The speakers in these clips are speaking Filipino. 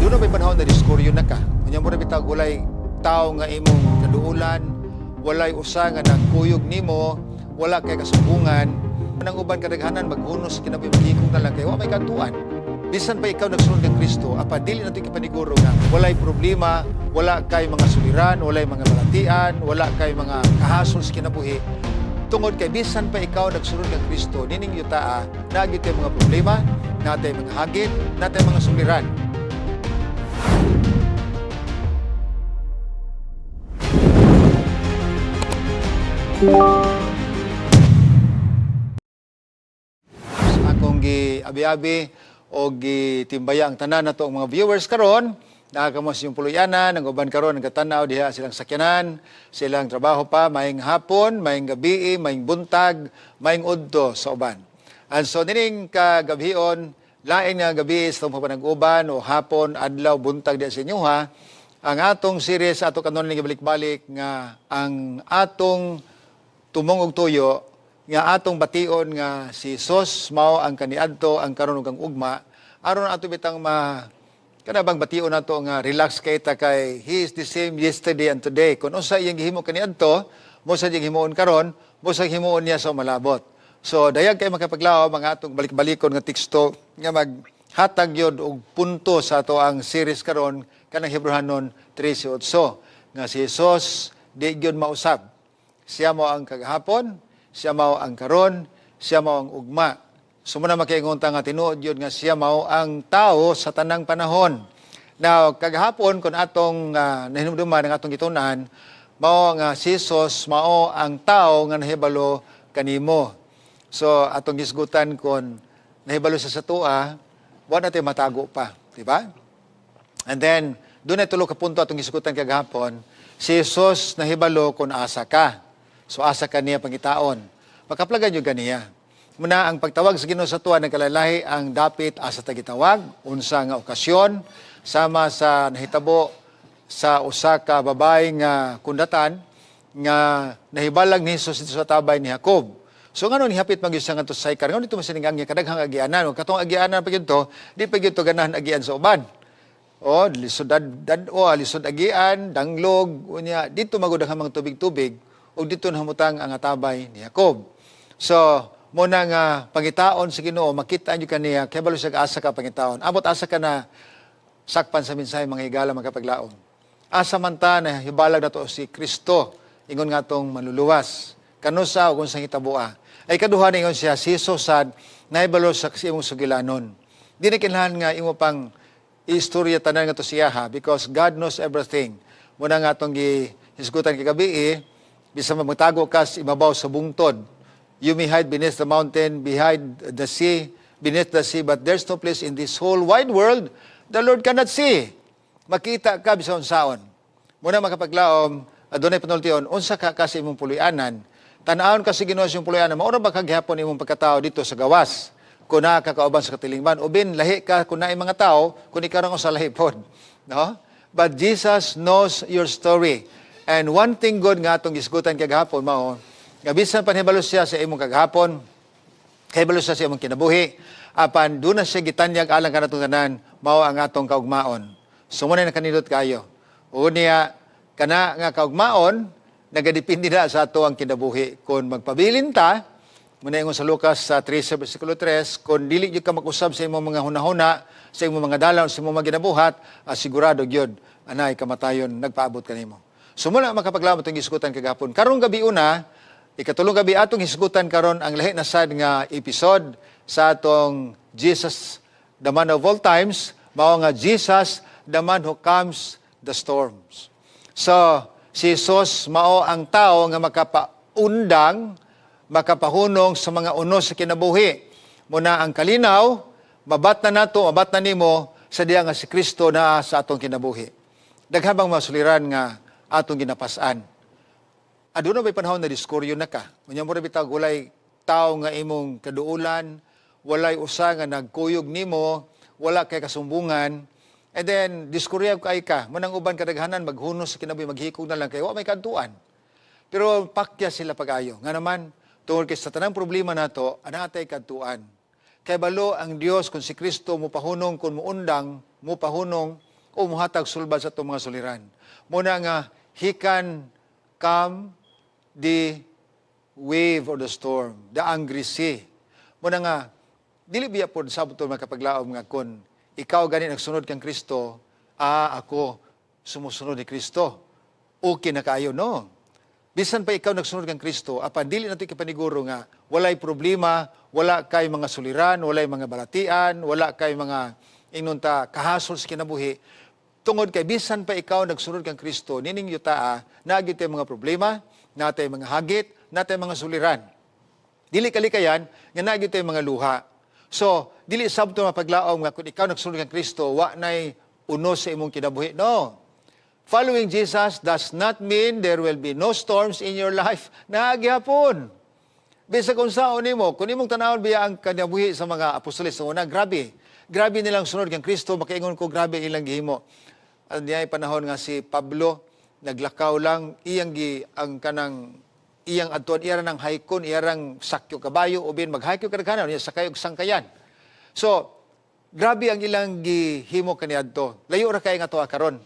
Doon na may panahon na diskuryo na ka. Kanya mo na bitag walay tao nga imong kaduulan, walay usa nga nagkuyog nimo, wala kay kasumbungan. Nang uban kadaghanan maghunos kinabuhi magikog na lang kay wa may kantuan. Bisan pa ikaw nagsunod kang Kristo, apa dili nato ikipaniguro nga walay problema, wala kay mga suliran, walay mga balatian, wala kay mga kahasol sa kinabuhi. Tungod kay bisan pa ikaw nagsunod kang Kristo, nining yutaa, naagit kay mga problema, natay mga hagit, natay mga suliran. Akong gi-abi-abi o gitimbaya ang tanan nato ang mga viewers karon. Nakakamos yung puluyanan, ang uban karon nagkatanaw diha silang sakyanan, silang trabaho pa, maayong hapon, maayong gabi, maayong buntag, maayong udto sa uban. And so nining kagabhion, lain nga gabi sa itong papanag-uban o hapon, adlaw, buntag diha sa inyo ha, ang atong series ato kanon ni balik-balik nga ang atong tumong og tuyo nga atong bation nga si Jesus mao ang kaniadto ang karon ug ang ugma aron ato bitang kanabang bation nato nga relax kay ta kay he is the same yesterday and today kun unsa iyang gihimo kaniadto mo sa iyang himuon karon mo sa himuon niya sa malabot. So dayag kay makapaglaom ang atong balik-balikon nga teksto nga maghatag yod og punto sa ato ang series karon kanang Hebrehanon 13:8 nga si Jesus di gyud mausab. Siya mo ang kagahapon, siya mao ang karon, siya mao ang ugma. Sumuna makiingunta nga tinuod yun nga siya mao ang tao sa tanang panahon. Now, kagahapon kung atong nahinumduman ang atong gitunan, mao nga si Jesus mao ang tao nga nahibalo kanimo. So, atong gisgutan kung nahibalo sa satua, wa natin matago pa, di ba? And then, doon ay tulo ka punto atong gisgutan kagahapon, si Jesus nahibalo kung asa ka. So asa kaniya pangitaon. Makaplagan yung ganiya. Muna ang pagtawag sa Ginoo sa tuwa nagkalalahi ang dapit asa tagitawag, unsa nga okasyon, sama sa nahitabo sa usa ka babae nga kundatan nga nahibalag ni Jesus dito sa tabay ni Jacob. So ngano ni hapit magyud sa ngadto sa saykar, ngano dito masiningang niya kadaghang agianan, ug katong agianan pa gyud to, di pa gyud to ganahan agian sa uban. O lisod lisod agian, danglog, unya dito magudaghang mga tubig-tubig. O dito namutang ang atabay ni Jacob. So, muna nga pangitaon sa Ginoo, makita nyo kaniya, kaya balo siya asa ka pangitaon. Abot asa ka na sakpan sa minsay, mga higala, magkapaglaon. Asa man ta na hibalag na to si Kristo, ingon nga tong manluluwas. Kanusa o kung sa hitabua. Ay kaduhan ingon siya, si Sosan, na hibalo sa imong sugilanon. Di na kinlahan nga imo pang istorya tanan nga to siya ha, because God knows everything. Muna nga itong hisgutan kagabi bisa magtago ka sa ibabaw sa bungtod. You may hide beneath the mountain, behind the sea, beneath the sea, but there's no place in this whole wide world the Lord cannot see. Makita ka bisan saon. Muna makapaglaom, adunay panultion, unsa ka kasi imong puloy-anan, tan-awon ka sa Ginoo sa imong puloy-anan, mao ra ba kaghapon imong pagkatao dito sa gawas? Kung naa ka kauban sa katilingban, ubin lahi ka kung naay mga tao, kung ikaw sa lahi pod. No? But Jesus knows your story. And one thing good nga atong gisgutan kagahapon mao, nga bisan panhibalo siya sa imong kagahapon, kahibalo siya sa imong kinabuhi, apan doon na siya gitanyag alang kanatong tanan, mao ang atong kaugmaon. Sumunay na kanindot kayo. Unya, kana nga kaugmaon, nagadepende na sa ato ang kinabuhi. Kung magpabilin ta, muna ingon sa Lucas sa 3, versikulo 3, kung dili gyud ka mag-usab sa imong mga hunahuna, sa imong mga dalaw, sa imong mga ginabuhat, sigurado gyud anay kamatayon nagpaabot kanimo. Sumula makapaglamot ang hisgutan kagahapon. Karong gabi una, ikatulong gabi atong hisgutan karon ang lahi na sad nga episode sa atong Jesus, the man of all times, mao nga Jesus, the man who calms the storms. So, si Jesus mao ang tao nga makapaundang, makapahunong sa mga unos sa kinabuhi. Muna ang kalinaw, mabat na nimo, sa diya nga si Kristo na sa atong kinabuhi. Daghan bang masuliran nga atong ginapasan. Aduna may panahon na diskuryo na ka. Unya mo rin bitag walay tao nga imong kaduulan, walay usa nga nagkuyog nimo, wala kay kasumbungan, and then diskuryo kay ka. Manang uban kadaghanan maghunos sa kinabuhi, maghikog na lang kay wa may kantuan. Pero pakya sila pag-ayo. Nga naman, tungkol kay sa tanang problema nato, anatay kantuan. Kay balo ang Dios kung si Kristo mo pahunong, kung muundang, mo pahunong, o muhatag sulbad sa itong mga suliran. Muna nga, he can calm the wave or the storm, the angry sea. Muna nga, dili biya po sa buto makapaglaom nga kun ikaw gani nagsunod kang Kristo, ako sumusunod ni Kristo. Okay na kayo, no? Bisan pa ikaw nagsunod kang Kristo, apan dili nato ikipaniguro nga walay problema, wala kay mga suliran, walay mga balatian, wala kay mga inunta kahasol sa kinabuhi. Tungod kay bisan pa ikaw nagsunod kang Kristo, nining yuta naagid tay mga problema, natay mga hagit, natay mga suliran. Dili kalikayan nga naagid tay mga luha. So, dili sabto mapaglaom nga kung ikaw nagsunod kang Kristo, wa nay unos sa imong kinabuhi. No. Following Jesus does not mean there will be no storms in your life. Naagihapon. Bisa kung saan nimo, kung imong tanawon biya ang kinabuhi sa mga apostoles sa una, grabe. Grabe nilang sunod kang Kristo, makaingon ko grabe ilang gihimo. At niya'y panahon nga si Pablo, naglakaw lang, iyang adtuan, iyang haykon, iyang sakyo kabayo, o bin maghayko kadaghanan, iya sakay og sangkayan. So, grabe ang ilang gihimo kaniadto. Layo ra kay nga to karon.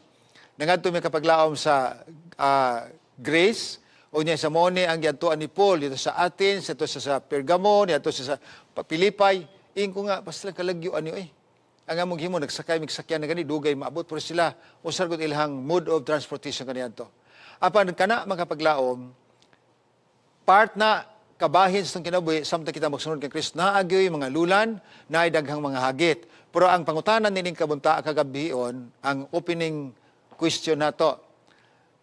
Nangadto mi kapaglaom sa Grace, o niya sa Mone ang giadtuan ni Paul dito sa Athens, ito sa Pergamon, ito sa Pilipay. Ingko nga basta lang kalagyo ani ang among himo nagsakay migsakyan na gani dugay maabot pero sila usar gud ilahang mode of transportation kaniadto. Apan kana makapaglaom part na kabahin sa kinabuhi samtang kita magsunod kay Kristo naagyoy mga lulan, naay daghang mga hagit. Pero ang pangutanan nining kabunta kagabion ang opening question nato.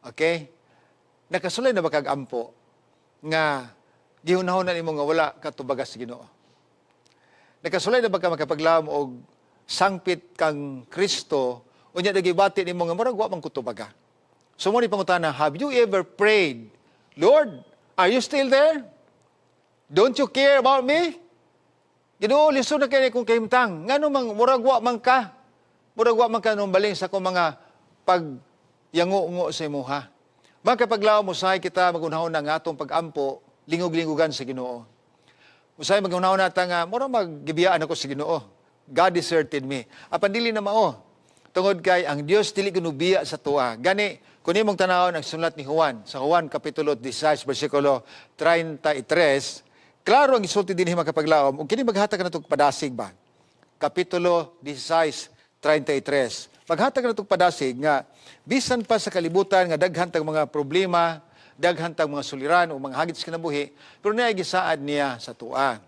Okay? Nakasulay na ba kag ampo nga gihunahon nimo nga wala ka tubagas sa Ginoo? Nakasulay na ba ka makapaglaom og sangpit kang Kristo unya nagibati nimo nga murag wa man kutubaga? So mo ni pangutana, have you ever prayed, Lord, are you still there? Don't you care about me? Ginoo, lisod na kay kung kahimtang. Ngano mang murag wa man ka? Murag wa man ka nung baling sa kung mga pagyango-ngo sa imuha. Magkapaglaom usahay kita magunahon na nga atong pag-ampo, lingog-lingugan sa Ginoo. Usahay magunahon na nga, mura maggibiyaan ako sa Ginoo. God deserted me. Apan dili na mao. Tungod kay ang Dios dili ginubiya sa tuwa. Gani, kung imong tanawon ang sulat ni Juan, sa Juan Kapitulo 16, versikulo 33, klaro ang isulti din makapaglaom. Kung kini maghatag na itong padasig ba? Kapitulo 16, 33. Maghatag na itong padasig nga, bisan pa sa kalibutan nga daghantang mga problema, daghantang mga suliran o mga hagit sa kinabuhi, pero naigisaad niya sa tuwa.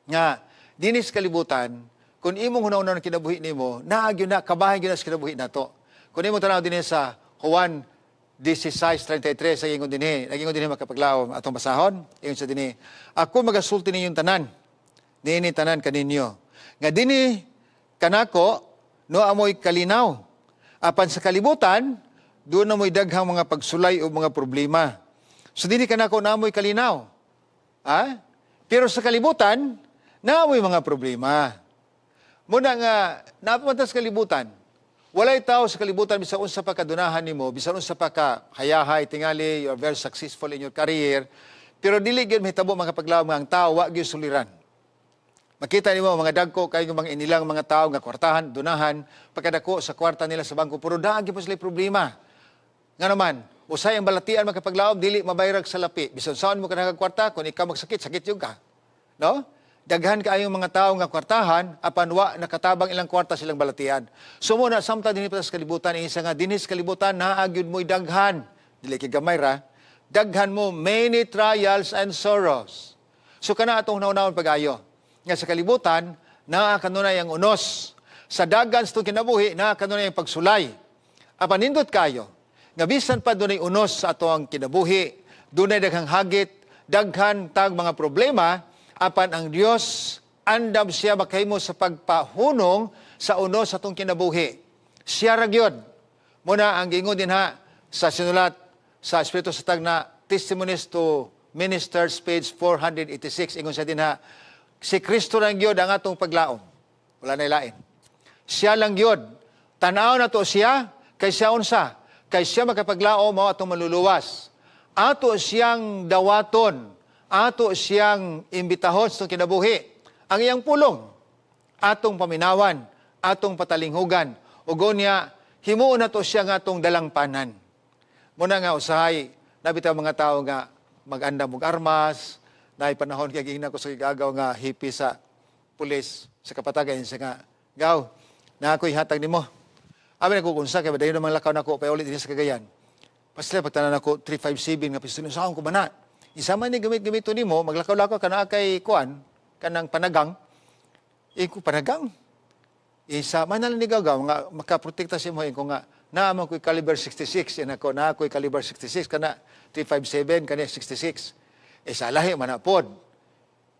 Nga, dinis kalibutan, kung imong hunaw-hunaw ng kinabuhi nimo, naagyo na, kabahin yun na sa kinabuhi na to. Kung imong tanaw din sa Juan 16:33, sa ingon din makapaglaom atong basahon, ingon sa din ako magasulti ninyong tanan, niini tanan kaninyo. Nga dini kanako, no amoy kalinaw. Apan sa kalibutan, doon amoy daghang mga pagsulay o mga problema. So dini kanako na amoy kalinaw. Pero sa kalibutan, naamoy mga problema. Muna nga, napamantas kalibutan. Walay tao sa kalibutan, bisan unsa pa kadunahan nimo, bisan unsa pa ka hayahay, tingali, you are very successful in your career, pero dili gyud mahitabo makapaglaom nga ang tao, wa gyud suliran. Makita nimo mga dagko kay mga inilang mga tao nga kwartahan, dunahan, pagkadako sa kwarta nila sa bangko, puro daagi pa sila problema. Nga naman, usay ang balatian makapaglaom, dili mabayrag sa lapi. Bisan saan mo ka nakagkwarta, kung ikaw magsakit, sakit yung ka. No? Daghan kaayong mga tao nga kwartahan, apan wa nakatabang ilang kwarta silang balatian. So muna, samtang dinhi pa sa kalibutan, isa nga dinis kalibutan, naagyud mo'y daghan. Dili kay gamay ra, daghan mo many trials and sorrows. So kana atong hunaw-hunawon pag-ayo. Nga sa kalibutan, naa kanunay ang unos. Sa dagan sa kinabuhi, naa kanunay ang pagsulay. Apan nindot kayo, nga bisan pa dunay unos sa ato ang kinabuhi, dunay daghang hagit, daghan tag mga problema, apan ang Dios andam siya makahimo sa pagpahunong sa unos sa atong kinabuhi. Siya ra gyud. Muna ang giingon din sa sinulat sa Espiritu sa Tagna, Testimonies to Ministers, page 486, ingon siya din si Kristo lang gyud ang atong paglaom. Wala na ilain. Siya lang gyud. Tanaw na to siya, kay siya unsa. Kay siya makapaglaom mao atong maluluwas. Ato siyang dawaton, ato siyang imbitahon sa kinabuhi. Ang iyang pulong, atong paminawan, atong patalinghugan. Ugon niya, himuon na to siya nga atong dalangpanan. Muna nga usahay, nabitaw mga tao nga mag-anda mong armas, na panahon kaya gihina ko sa gagaw nga hipi sa pulis, sa kapatagan siya nga, gaw, na ako'y hatag ni mo. Abi na kukunsa, kaya dahil naman lakaw na ako, pa ulit din sa Cagayan. Pasla, pagtanan ako, 357 nga pisto, saan ko ba na? Isa man ni gamit-gamito ni mo, maglakaw-lakaw ka na kay kuan, kanang panagang, ko panagang. Isa, man na lang ni gagaw, nga makaprotekta si mo, ko nga, naman ko'y caliber 66, yan ako, na ako'y caliber 66, kana 357, kana 66. Sa lahi, manapod.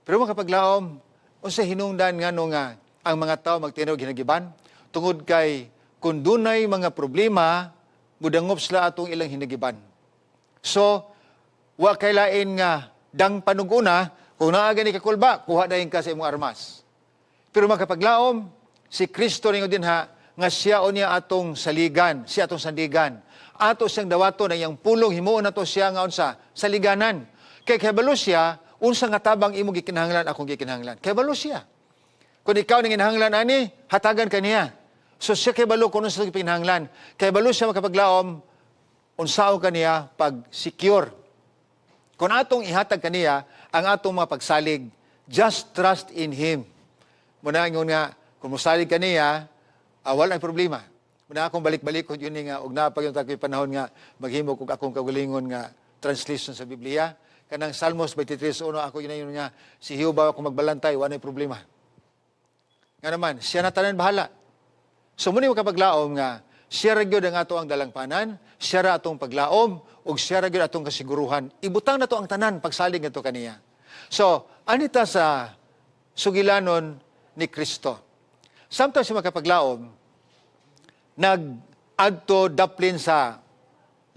Pero makapaglaom, unsa hinungdan nga no nga, ang mga tao magtinaw ginagiban, tungod kay, kung dunay mga problema, budangop sila atong ilang hinagiban. So, wa kay lain nga, dang panuguna, kung naaga ni kakulba, kuha dahin ka sa imong armas. Pero makapaglaom, si Kristo rin din ha, nga siya o niya atong saligan, siya atong sandigan. Ato siyang dawato na iyang pulong, himuon na to siya nga unsa, saliganan. Kay kabalo siya, unsa nga tabang imo gikinahanglan, akong gikinahanglan. Kabalo siya. Kung ikaw ning kinahanglan ani, hatagan ka niya. So siya kabalo kung unsa gikinahanglan. Kabalo siya makapaglaom, unsao ka niya pag secure. Kung atong ihatag kaniya ang atong mga pagsalig, just trust in Him. Muna nga, kung musalig kaniya, wala ang problema. Muna akong balik-balik kung yun nga, og napag yung tako'y panahon nga, maghimo kung akong kagalingon nga translation sa Biblia. Kanang Salmos 23:1, ako yun nga, si Jehovah kung magbalantay, wala ang problema. Nga naman, siya na tanan bahala. So muna yung kapaglaom nga, siya ragyod ang ato ang dalangpanan, siya ra atong paglaom, o siya ragyod atong kasiguruhan. Ibutang na to ang tanan, pagsalig na to kaniya. So, anita sa sugilanon ni Kristo. Sometimes yung makapaglaom, nag-adto daplin sa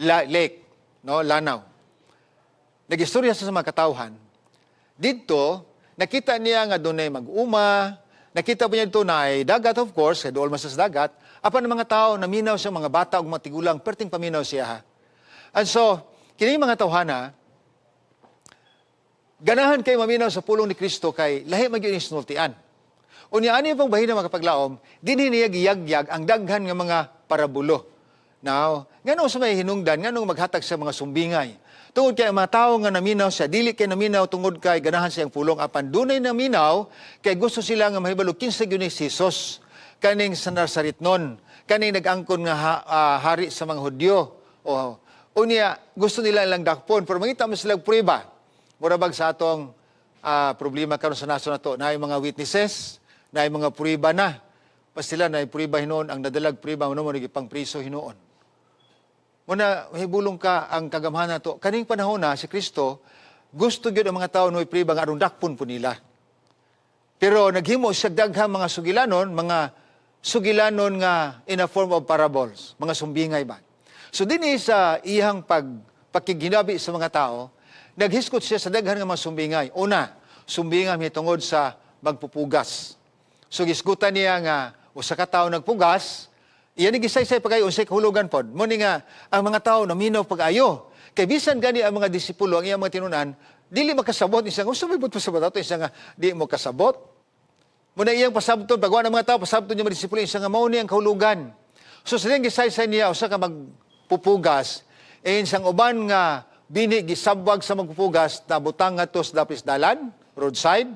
lake, no, lanaw. Nag-istorya sa mga katawhan. Dito, nakita niya nga doon ay mag-uma, nakita po niya dito na ay dagat, of course, kaya doon mas sa dagat, apan ng mga tao, naminaw siya, mga bata o mga tigulang, perting paminaw siya ha. And so, kini mga tawhana, ganahan kay maminaw sa pulong ni Kristo kay lahi magyud ni sinultian. Unya ani pang bahina makapaglaom, dinhi niya giyagyag ang daghan nga mga parabulo. Now, ngano sa may hinungdan, nganong maghatag sa mga sumbingay. Tungod kay mga tao nga naminaw siya, dili kay naminaw tungod kay ganahan siyang pulong apan dunay naminaw kay gusto sila nga mahibalo kinsa gyud ni Jesus kaning sa Nazaretnon, kaning nag-angkon nga hari sa mga Hudyo. Unya gusto nila lang dakpon pero mangita mo sila prueba. Murabag sa atong problema karon sa naso nato, na mga witnesses, na mga prueba na. Pas sila na prueba hinoon, ang nadalag prueba mo naman pang priso hinoon. Muna, mahibulong ka ang kagamhan na to. Kaning panahon na, si Kristo, gusto gyud ang mga tao na prueba nga aron dakpon po nila. Pero naghimo siya daghang mga sugilanon nga in a form of parables, mga sumbingay ba. So din sa iyang pagkiginabi sa mga tao, naghiskot siya sa daghan nga mga sumbingay. Una, sumbingay mitungod sa magpupugas. So gisgutan niya nga, usa ka tawo nagpugas, iyan gisaysay pagayo unsay kahulugan pod. Muni nga ang mga tawo naminaw pag-ayo. Kay bisan gani ang mga disipulo ang iyang mga tinunan, dili makasabot isa nga usa may pasabot ato isa nga di mo kasabot. Muna iyang pasabton pagwa ng mga tawo pasabton niya mga disipulo isa nga mao ni ang kahulugan. So silang gisaysay niya usa ka magpupugas, sang uban nga bini gisabwag sa magpupugas na butang nga tos dapis dalan, roadside.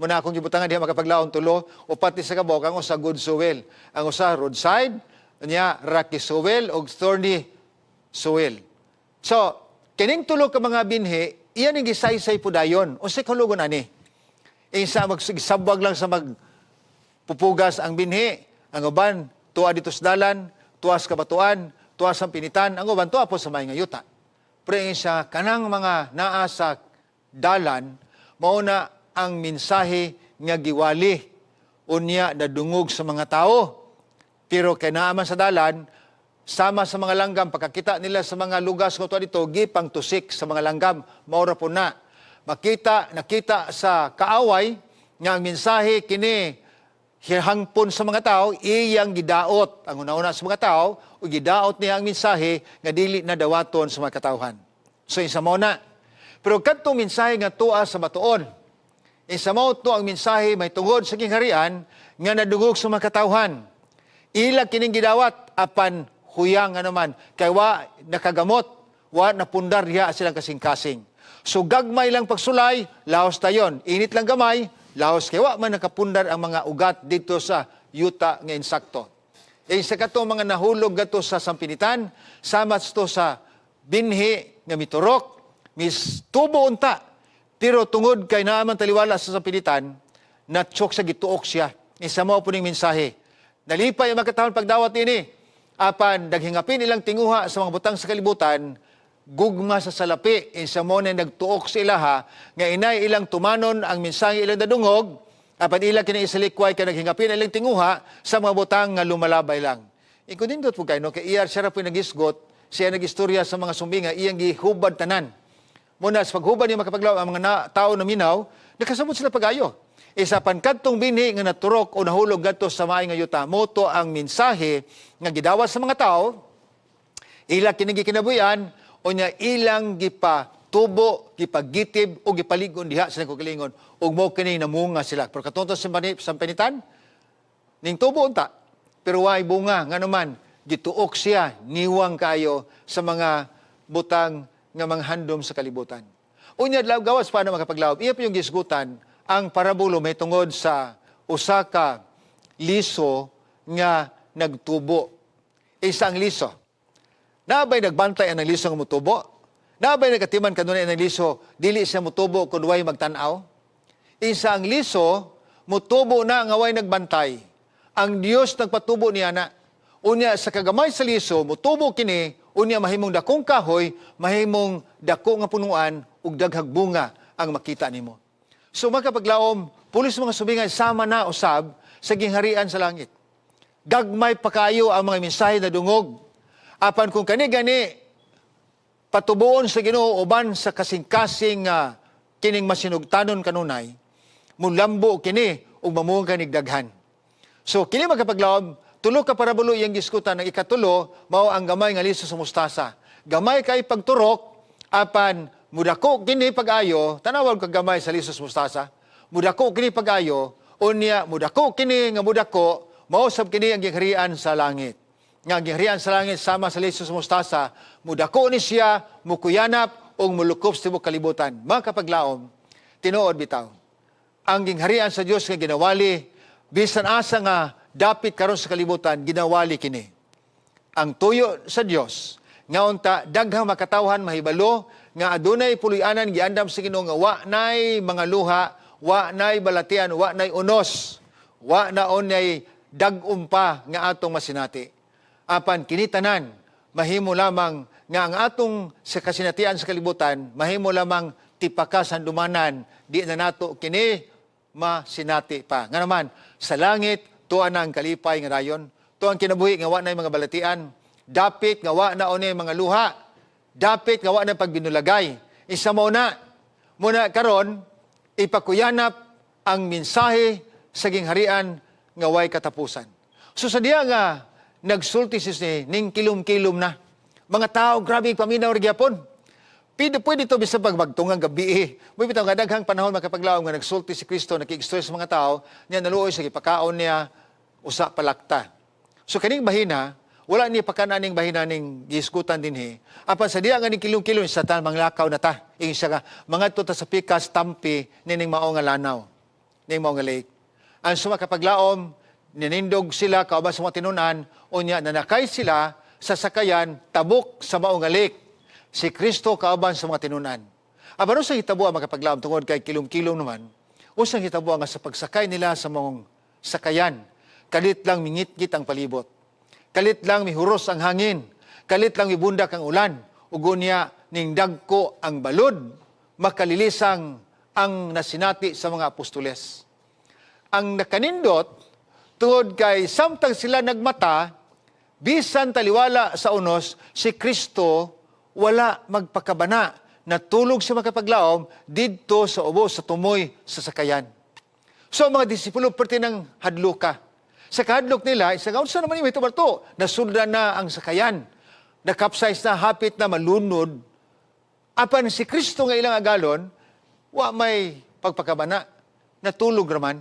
Muna akong gibutangan diha makapaglaon tulo, upat ni sa kabok ang usa good soil. Ang usa roadside, niya rocky soil o thorny soil. So, kining tulo ka mga binhi, iyan ang gisaysay po dayon. Unsay kahulugan ani? Isa magsabwag lang sa magpupugas ang binhi. Ang uban, tuwa dito sa dalan, tuwa sa kabatuan, tuwa sa pinitan, ang uban, tuwa po sa may ngayuta. Pero siya, kanang mga naa sa dalan, mauna ang mensahe nga giwali unya nadungog sa mga tao. Pero kay naaman sa dalan, sama sa mga langgam, pagkakita nila sa mga lugas ko dito, gipang tusik sa mga langgam, maura po na. Nakita sa kaaway, nga ang mensahe kini hangpon sa mga tao, iyang gidaot. Ang una-una sa mga tao, o gidaot niya ang mensahe nga dili na dawaton sa mga katawhan. So isa mo na. Pero kadtong mensahe nga tuwa sa batuon, isa mo to ang mensahe may tungod sa kingharian nga nadungog sa mga katawhan. Ila kining gidawat apan huyang nga naman, kay wa nakagamot, wa napundar diha silang kasing-kasing. So gagmay lang pagsulay, laos tayon. Init lang gamay, laos kay wa man nakapundar ang mga ugat dito sa yuta nga insakto. Sa kato mga nahulog gato sa sampinitan, samats to sa binhi nga miturok, mis tubo unta. Pero tungod kay naaman taliwala sa sampinitan, natsok sa gituok siya. Isa mo po ning mensahe. Nalipay ang makatahon pagdawat ini. Apan daghingapin ilang tinguha sa mga butang sa kalibutan, gugma sa salapi, isa mo na nagtuok sa ilaha, nga inay ilang tumanon ang mensahe ilang dadungog, apan ilang kinaisalikway ka naghingapin ilang tinguha sa mga butang nga lumalabay lang. Ikudindot po kayo, no? Kay iyar siya po nagisgot, siya nagistorya sa mga sumbinga, iyang gihubad tanan. Muna sa paghubad niya makapaglaw, ang mga tao na minaw, nakasabot sila pag-ayo. Isa pankadtong binhi nga naturok o nahulog gadto sa maay nga yuta, moto ang mensahe nga gidawat sa mga tao, ila kinigi kinabuyan, o niya ilang gipatubo, gipagitib, o gipaligon diha sa nagkukilingon, o mo kini namunga sila. Pero katunto sa panitan, ning tubo unta, pero way bunga, nga naman, gituok siya, niwang kayo sa mga butang nga mga handom sa kalibutan. Unya, gawas pa na makapaglaob, iya pa yung gisgutan, ang parabulo may tungod sa usa ka liso nga nagtubo. Isa ang liso. Nabay nagbantay ang liso nga mutubo? Nabay nagatiman kanunay ang liso, dili siya mutubo kung way magtanaw? Isa ang liso, mutubo na nga way nagbantay. Ang Dios nagpatubo niya na. Unya sa kagamay sa liso, mutubo kini, unya mahimong dakong kahoy, mahimong dako nga punuan, ug daghag bunga ang makita nimo. So makapaglaom, pulis mga subingay, sama na usab sa gingharian sa langit. Gagmay pa kayo ang mga mensahe na dungog. Apan kung kani-gani, patubuon sa Ginoo uban sa kasing-kasing kining masinugtanon kanunay, mulambo kini ug mamuong kanigdaghan. So kini magkapaglaom, tulo ka parabulo iyang diskutan ng ikatulo, mao ang gamay nga liso sa mustasa. Gamay kay pagturok, apan mudako kini pag-ayo, tanawag kag gamay sa liso sa mustasa. Mudako kini pag-ayo, unya mudako kini nga mudako, mausab kini ang gingharian sa langit. Nga gingharian sa langit sama sa liso sa mustasa, mudako ni siya, mukuyanap, o mulukop sa tibok kalibutan. Mga kapaglaom, tinuod bitaw. Ang gingharian sa Dios nga ginawali, bisan asa nga dapit karon sa kalibutan, ginawali kini. Ang tuyo sa Dios, nga unta daghang makatawhan mahibalo, nga adunay puloy-anan giandam sa Ginoo nga wa nay mga luha, wa nay balatian, wa nay unos, wa naonay dag-umpa nga atong masinati. Apan kinitanan, mahimo lamang nga ang atong sa kasinatian sa kalibutan, mahimo lamang tipakas handumanan, di na nato kini masinati pa. Nga naman, sa langit, tuan na ang kalipay nga dayon, tuan kinabuhi nga wa na mga balatian, dapit nga wa na onay mga luha, dapit nga wa na pagbinulagay. Isa muna karon ipakuyanap ang mensahe sa gingharian nga way katapusan. So sa diya nga, nagsulti si ning kilom-kilom na. Mga tao, grabe paminaw rin gyapon. Pwede to bisa pagmagtungang gabi. May bitaw nga daghang panahon makapaglaom nga nagsulti si Kristo, nakikistorya sa mga tao, niya naluoy sa ipakaon niya, usa palakta. So kaning bahina, wala ni pakananing bahina ning giskutan dinhi. Apan sa diya nga ning kilom-kilom sa tanang lakaw na ta. Ing siya nga, mga tuta sa pikas, tampi, nining mao nga lanaw, nining mao nga lake. Ang sumakapaglaom, ninindog sila kauban sa mga tinunan, unya nanakay sila sa sakayan tabok sa maong alik. Si Kristo kauban sa mga tinunan. Aban usang hitabo ang makapaglaom tungod kay kilom-kilom naman, usang hitabo nga sa pagsakay nila sa maong sakayan, kalit lang mingit-git ang palibot. Kalit lang mihuros ang hangin, kalit lang mibundak ang ulan, ugunya ning dagko ang balod, makalilisang ang nasinati sa mga apostoles. Ang nakanindot, tungod kay samtang sila nagmata, bisan taliwala sa unos, si Kristo wala magpakabana, natulog sa makapaglaom didto sa ubo sa tumoy sa sakayan. So mga disipulo perti ng hadluka. Sa kahadlok nila, isa nga, unsa naman yung ito barto? Nasundan na ang sakayan. Nakapsize na, hapit na malunod. Apan si Kristo nga ilang agalon, wa may pagpakabana, natulog raman.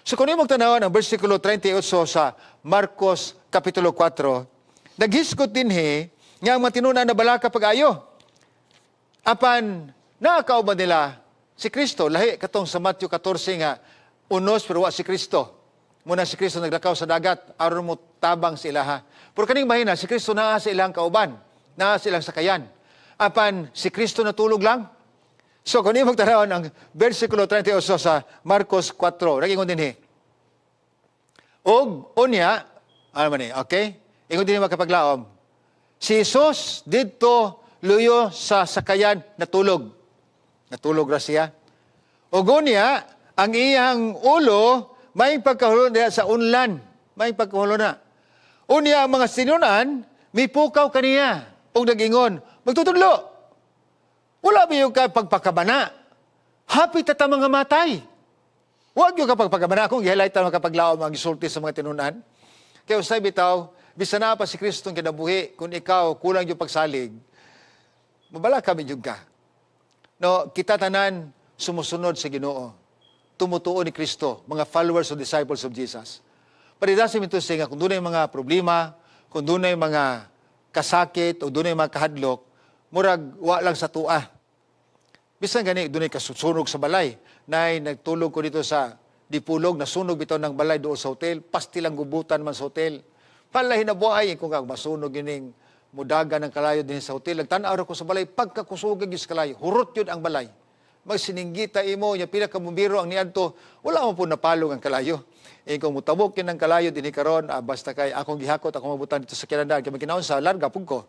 So kung yung magtanawan ang versikulo 38 sa Marcos Kapitulo 4, naghiskot din nga ang mga tinunan na balaka pag-ayo. Apan, nakakauban nila si Kristo. Lahi katong sa Matthew 14 nga, unos pero wa si Kristo. Muna si Kristo naglakaw sa dagat, aron mo tabang sa ilaha. Pero kaning mahina, si Kristo naa sa ilang kauban, naa sa ilang sakayan. Apan, si Kristo natulog lang. So, kung imong tanawon ang versikulo 38 sa Marcos 4, nagingon din Og, unya, ano man okay? Ingon din makapaglaom. Si Jesus dito luyo sa sakayan natulog. Natulog ra siya. Og unya, ang iyang ulo may pagkahulo na sa unlan. May pagkahulo na. Unya, ang mga sinunan, may pukaw kaniya. Og nagingon, magtutudlo. Wala ba yung pagpakabana? Hapit at mga matay. Huwag yung pagpakabana. Kung i-highlight ang makapaglaom ang isulti sa mga tinunan. Kaya usay bitaw, bisa na pa si Kristong kinabuhi, kung ikaw kulang yung pagsalig, mabala kami yung ka. No, kita tanan sumusunod sa Ginoo. Tumutuo ni Kristo, mga followers o disciples of Jesus. Paridasin ito siya kung doon ay mga problema, kung doon ay mga kasakit, o doon ay mga kahadlok, murag wa lang sa tua. Bisan gani, doon ay kasusunog sa balay. Nay, nagtulog ko dito sa Dipulog, nasunog bitaw ng balay doon sa hotel, pastilang gubutan man sa hotel. Palahin na buhay, kung masunog yun mudaga ng kalayo din sa hotel. Nagtanaw ko sa balay, pagkakusugag yung kalayo, hurot yun ang balay. Magsininggita imo, yung pinakamumbiro ang niadto, wala mo po napalong ang kalayo. Kung mutabok yun ang kalayo, din karon basta kay akong gihakot, akong mabutan dito sa kinandaan, kami kinaon sa larga, pug ko.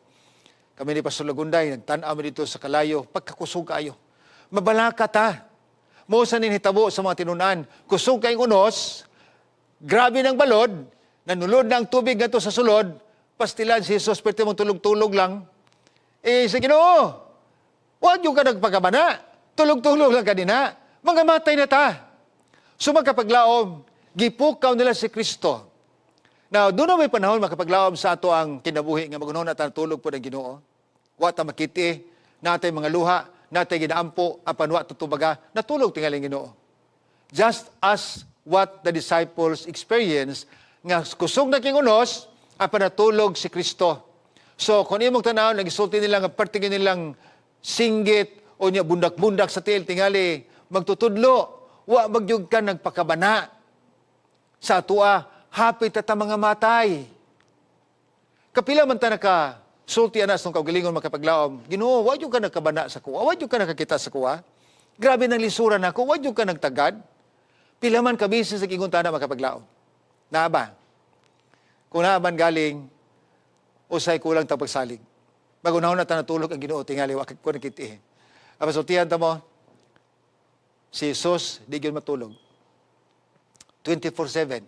Kami ni Pastor Lagunday, nagtanaw mo dito sa kalayo, pagkakusog kayo. Mabalaka ta. Mo sa ninhitabo sa mga tinunan, kusog kayong unos, grabe ng balod, nanulod na ang tubig nga sa sulod, pastilan si Jesus, pwede mong tulog-tulog lang. Sa Ginoo, huwag yung ka nagpagabana, tulog-tulog lang kanina, mga matay na ta. So magkapaglaom, gipukaw nila si Kristo. Now, doon na may panahon makapaglaom sa ato ang kinabuhi, nga magunahon na tulog po ng Ginoo. Wata makiti, natay mga luha, natay ginaampo, apan wa tutubaga, natulog tingaling Ginoo. Just as what the disciples experienced, nga kusog na king unos, apan natulog si Kristo. So, kung imong tanaw, nagisulti nila, nga partigin nilang singgit, o niya bundak-bundak sa tiil, tingali, magtutudlo, wa magyug ka nagpakabana. Sa atua, hapit at mga matay. Kapila man ta naka, sulti anas ng kaugalingon makapaglaom, Ginoo, wag yung ka nagkabana sa kuwa, wag yung ka nakakita sa kuwa. Grabe ng lisuran ako, wag yung ka nagtagad. Pila man kabisi sa kingunta na makapaglaom. Naaba. Kung naaban galing, usay kulang ta pagsalig. Magunahon na ta natulog ang Ginoo, tingali, wakit ko nakitihin. Apasultihan ta mo, si Jesus, di yun matulog. 24/7.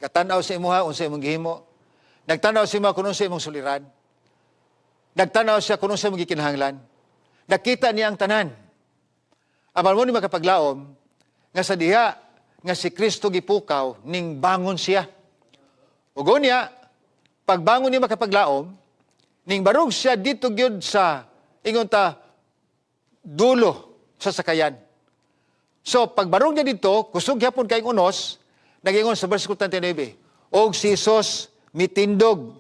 Katanaw sa imuha, kung sa imong gihimo. Nagtanaw sa imuha, kung sa imong suliran. Nagtanaw siya, kung sa imong gikinahanglan. Nakita niya ang tanan. Amal mo ni makapaglaom, nga sa diha, nga si Kristo gipukaw, ning bangon siya. Ugo niya, pagbangon niya makapaglaom, ning barug siya dito gyud sa, ingon ta, dulo sa sakayan. So, pagbarong niya dito, kusog yapon kayong unos, nagingon sa versikulo 39, og si Jesus mitindog,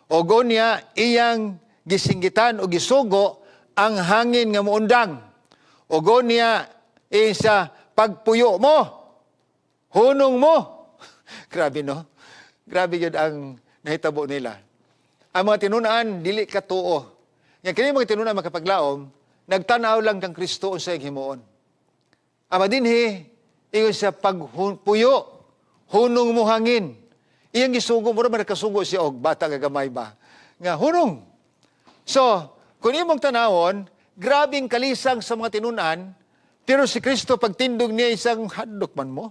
og niya iyang gisinggitan o gisugo ang hangin nga muundang. Og niya isa pagpuyo mo, hunong mo. Grabe no? Grabe yun ang nahitabo nila. Ang mga tinunaan, dili katuo. Yan, kini mga tinunaan makapaglaom, nagtanaw lang kang Kristo sa himuon. Ama dinhi, ingon sa pagpuyo, hunong mo hangin. Iyang gisugo, mura man nakasugo siya, og bata gagamay ba? Nga, hunong. So, kung imong tanawon, grabing kalisang sa mga tinunan, pero si Kristo, pagtindog niya isang hadlok man mo,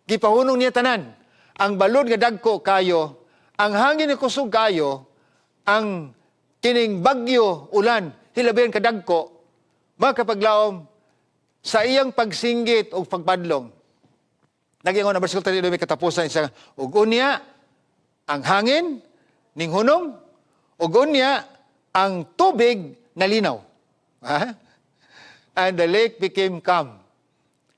gipahunong niya tanan. Ang balod nga dagko kayo, ang hangin nga kusog kayo, ang kining bagyo, ulan, hilabihan kadagko, makapaglaom sa iyang pagsinggit o pagpadlong. Nagingon na versikulo 32 may katapusan isang, ug unya ang hangin ning hunong, ug unya ang tubig nalinaw. Ha? And the lake became calm.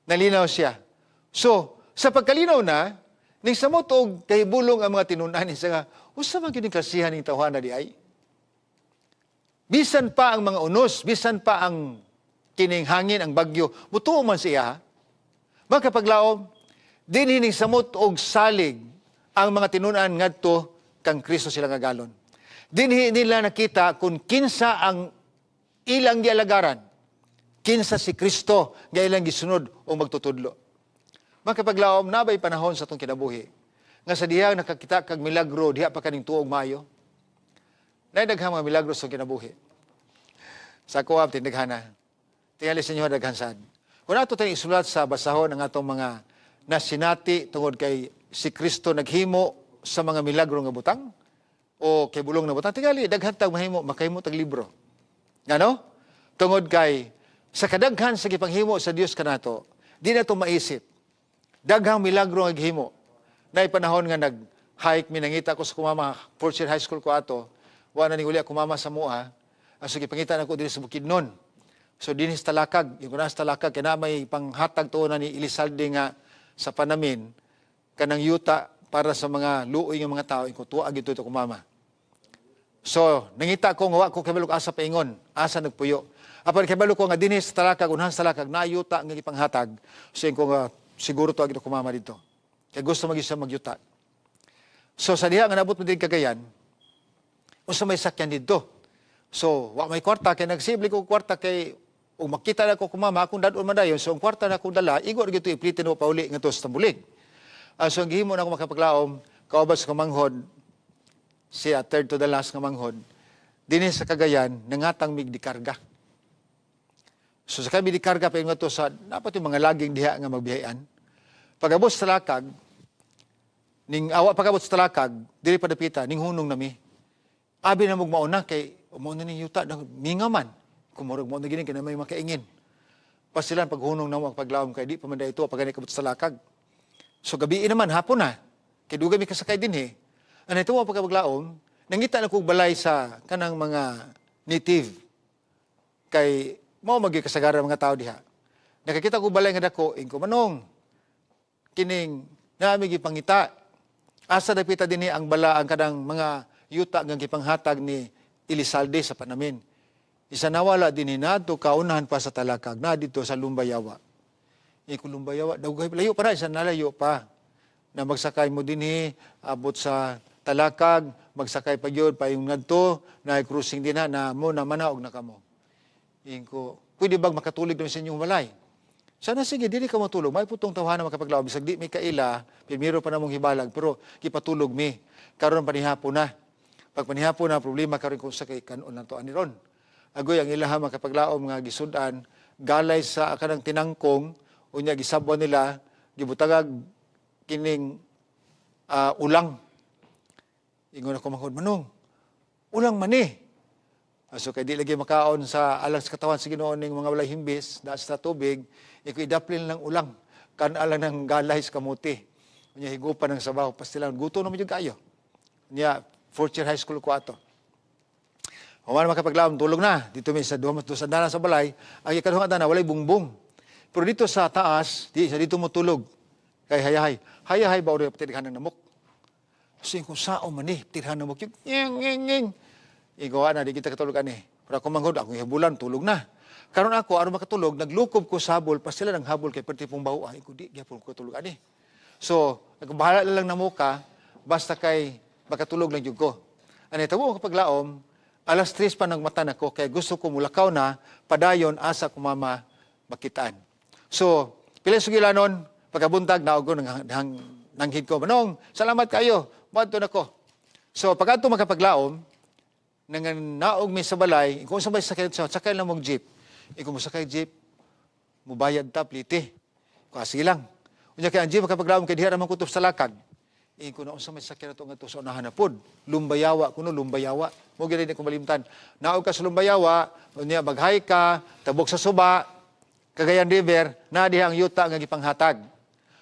Nalinaw siya. So, sa pagkalinaw na, ning samot og kahibulong ang mga tinunan isa nga, Usa man kining klasihan ning tawhana di ay. Bisan pa ang mga unos, bisan pa ang kining hangin, ang bagyo, mutuo man siya. Mga kapaglaom, din hining samot og salig ang mga tinunan ngadto kang Kristo sila nga galon. Dinhi nila nakita kung kinsa ang ilang gialagaran, kinsa si Kristo nga ilang gisunod o magtutudlo. Mga kapaglaom, nabay panahon sa itong kinabuhi, nga sa dihang nakakita kag milagro, diha pa kaning tuog mayo, naidaghang mga milagro sa kinabuhi. Sa kuwab, tindaghana. Tingali sa inyo daghansad. Kung ato tayong isulat sa basahon ang atong mga nasinati tungod kay si Kristo naghimo sa mga milagro nga butang, o kay bulong na butang, tingali, daghan tag mahimo, makahimo tag libro. Ngano? Tungod kay sa kadaghan sa gipanghimo sa Dios kanato, di na ito maisip. Daghang milagro nga gihimo. Na panahon nga nag-hike, minangita ko sa kumama, fourth year high school ko ato, wala na uli kumama sa mua, so gipangita na ko diri sa Bukidnon. So dinis talakag, yung kunas talakag, kaya na may panghatag to na ni Elizalde nga sa Panamin, kanang yuta para sa mga luoy ng mga tao, ko tuwa gito ito kumama. So, nangita ko nga ko kabalo asa paingon, asa nagpuyo. Apan kabalo ko nga dinis talakag, unhas talakag, nayuta nga ipanghatag, so ko nga siguro to agito kumama dito. Kaya gusto mag-isa magyuta. So, sa diha nga nabot mo din Cagayan, usa may sakyan dito. So, wa may kwarta, kaya nagsibli ko kwarta kay, kung makita na ko kumama, akong dadon man dayon, so ang kwarta na akong dala, igor gito iplitin mo pauli nga to sa Tambulig. So, ang gihimo na ako makapaglaom, kaubas ka manghod, siya, third to the last nga manghod, din sa Cagayan, nangatang migdikarga. So, sa kami dikarga, pa yung to sa, dapat yung mga laging diha nga magbihayan. Pagabot sa talakag, pagabot sa talakag, dili padapita, ning hunong nami. Abi na magmauna, kay umuna ni yuta, mingaman. Kumurag mo na gini, kaya may makaingin. Pas sila, paghunong na mo, paglaom kay di, pamanda ito, pag kabot sa talakag. So, gabiin naman, hapon na. Kaya dugay may kasakay din eh. Ano ito mo pagkabaglaom, nangita na kong balay sa kanang mga native. Kay, mo magkasagaran mga tao diha. Nakakita ko balay nga dako, ko manong, kining, naamig ipangita. Asa dapita din ang bala, ang kanang mga yuta nga gipanghatag ni Elizalde sa Panamin. Isa nawala din nato kaunahan pa sa talakag, na dito sa Lumbayawa. Iko Lumbayawa, layo pa na, isa nalayo pa. Na magsakay mo din abot sa talakag, magsakay pa yun, pa yung ngadto, na cruising din na mo na manaog na kamo. Ko, pwede bang makatulig naman sa inyong walay? Sana sige, dili ka matulog. May putong tawhana makapaglaom. Bisag di may kaila, pirmiro pa namong hibalag, pero kipatulog mi. Karon panihapon na. Pag panihapon na, problema karon kung sa kay kanon na to aniron. Agoy, ang ilaha makapaglaom nga gisudan, galay sa kanang tinangkong, unya gisabwan nila, gibutagag kining ulang. Ingon ako manghod, manong, ulang mani. So kay di lagi makaon sa alang sa katawan sa Ginoo ning mga walay himbis, daan sa tubig, iko idaplin lang ulang, kan alang ng galay sa kamuti. Unya higupan ng sabaw, pastilan, guto na mo yung kayo. Unya, fourth year high school ko ato. Human makapaglaom, tulog na. Dito may sa dana sa balay, ang ikaduhang dana, walay bungbong. Pero dito sa taas, dito mo tulog. Kay hayahay. Hayahay ba uri patirhan ng namok? So kung sao man patirhan ng namok, yung igawa na, di kita katulog ani. Pero ako manghod, akong hibulan, tulog na. Karon ako, ano makatulog, naglukob ko sa habol, pas sila ng habol kay perti pong baho, ay ko di, gyapon ko tulog ani. So, bahala lang na mo ka, basta kay makatulog lang yung ko. Ano ito mo kapaglaom, alas 3 pa nagmata na ko, kaya gusto ko mulakaw na, padayon, asa ko mama makitaan. So, pila sugilanon, pagkabuntag, naog ko, nanghid ko, manong, salamat kayo, banto na ko. So, pag ato makapaglaom, nang naog may sa balay, kung sabay sakay lang mong jeep. Kung masakay jeep, mubayad ta, plite. Kasi lang. Unya kaya ang jeep, kapag kay diha naman kutub sa lakad. Kung naon sa may sakyan na ito nga ito sa unahan na pod. Lumbayawa, kuno Lumbayawa. Mo gina ko malimtan. Naog ka sa Lumbayawa, unya maghay ka, tabok sa suba, Cagayan River, na diha ang yuta nga gipanghatag.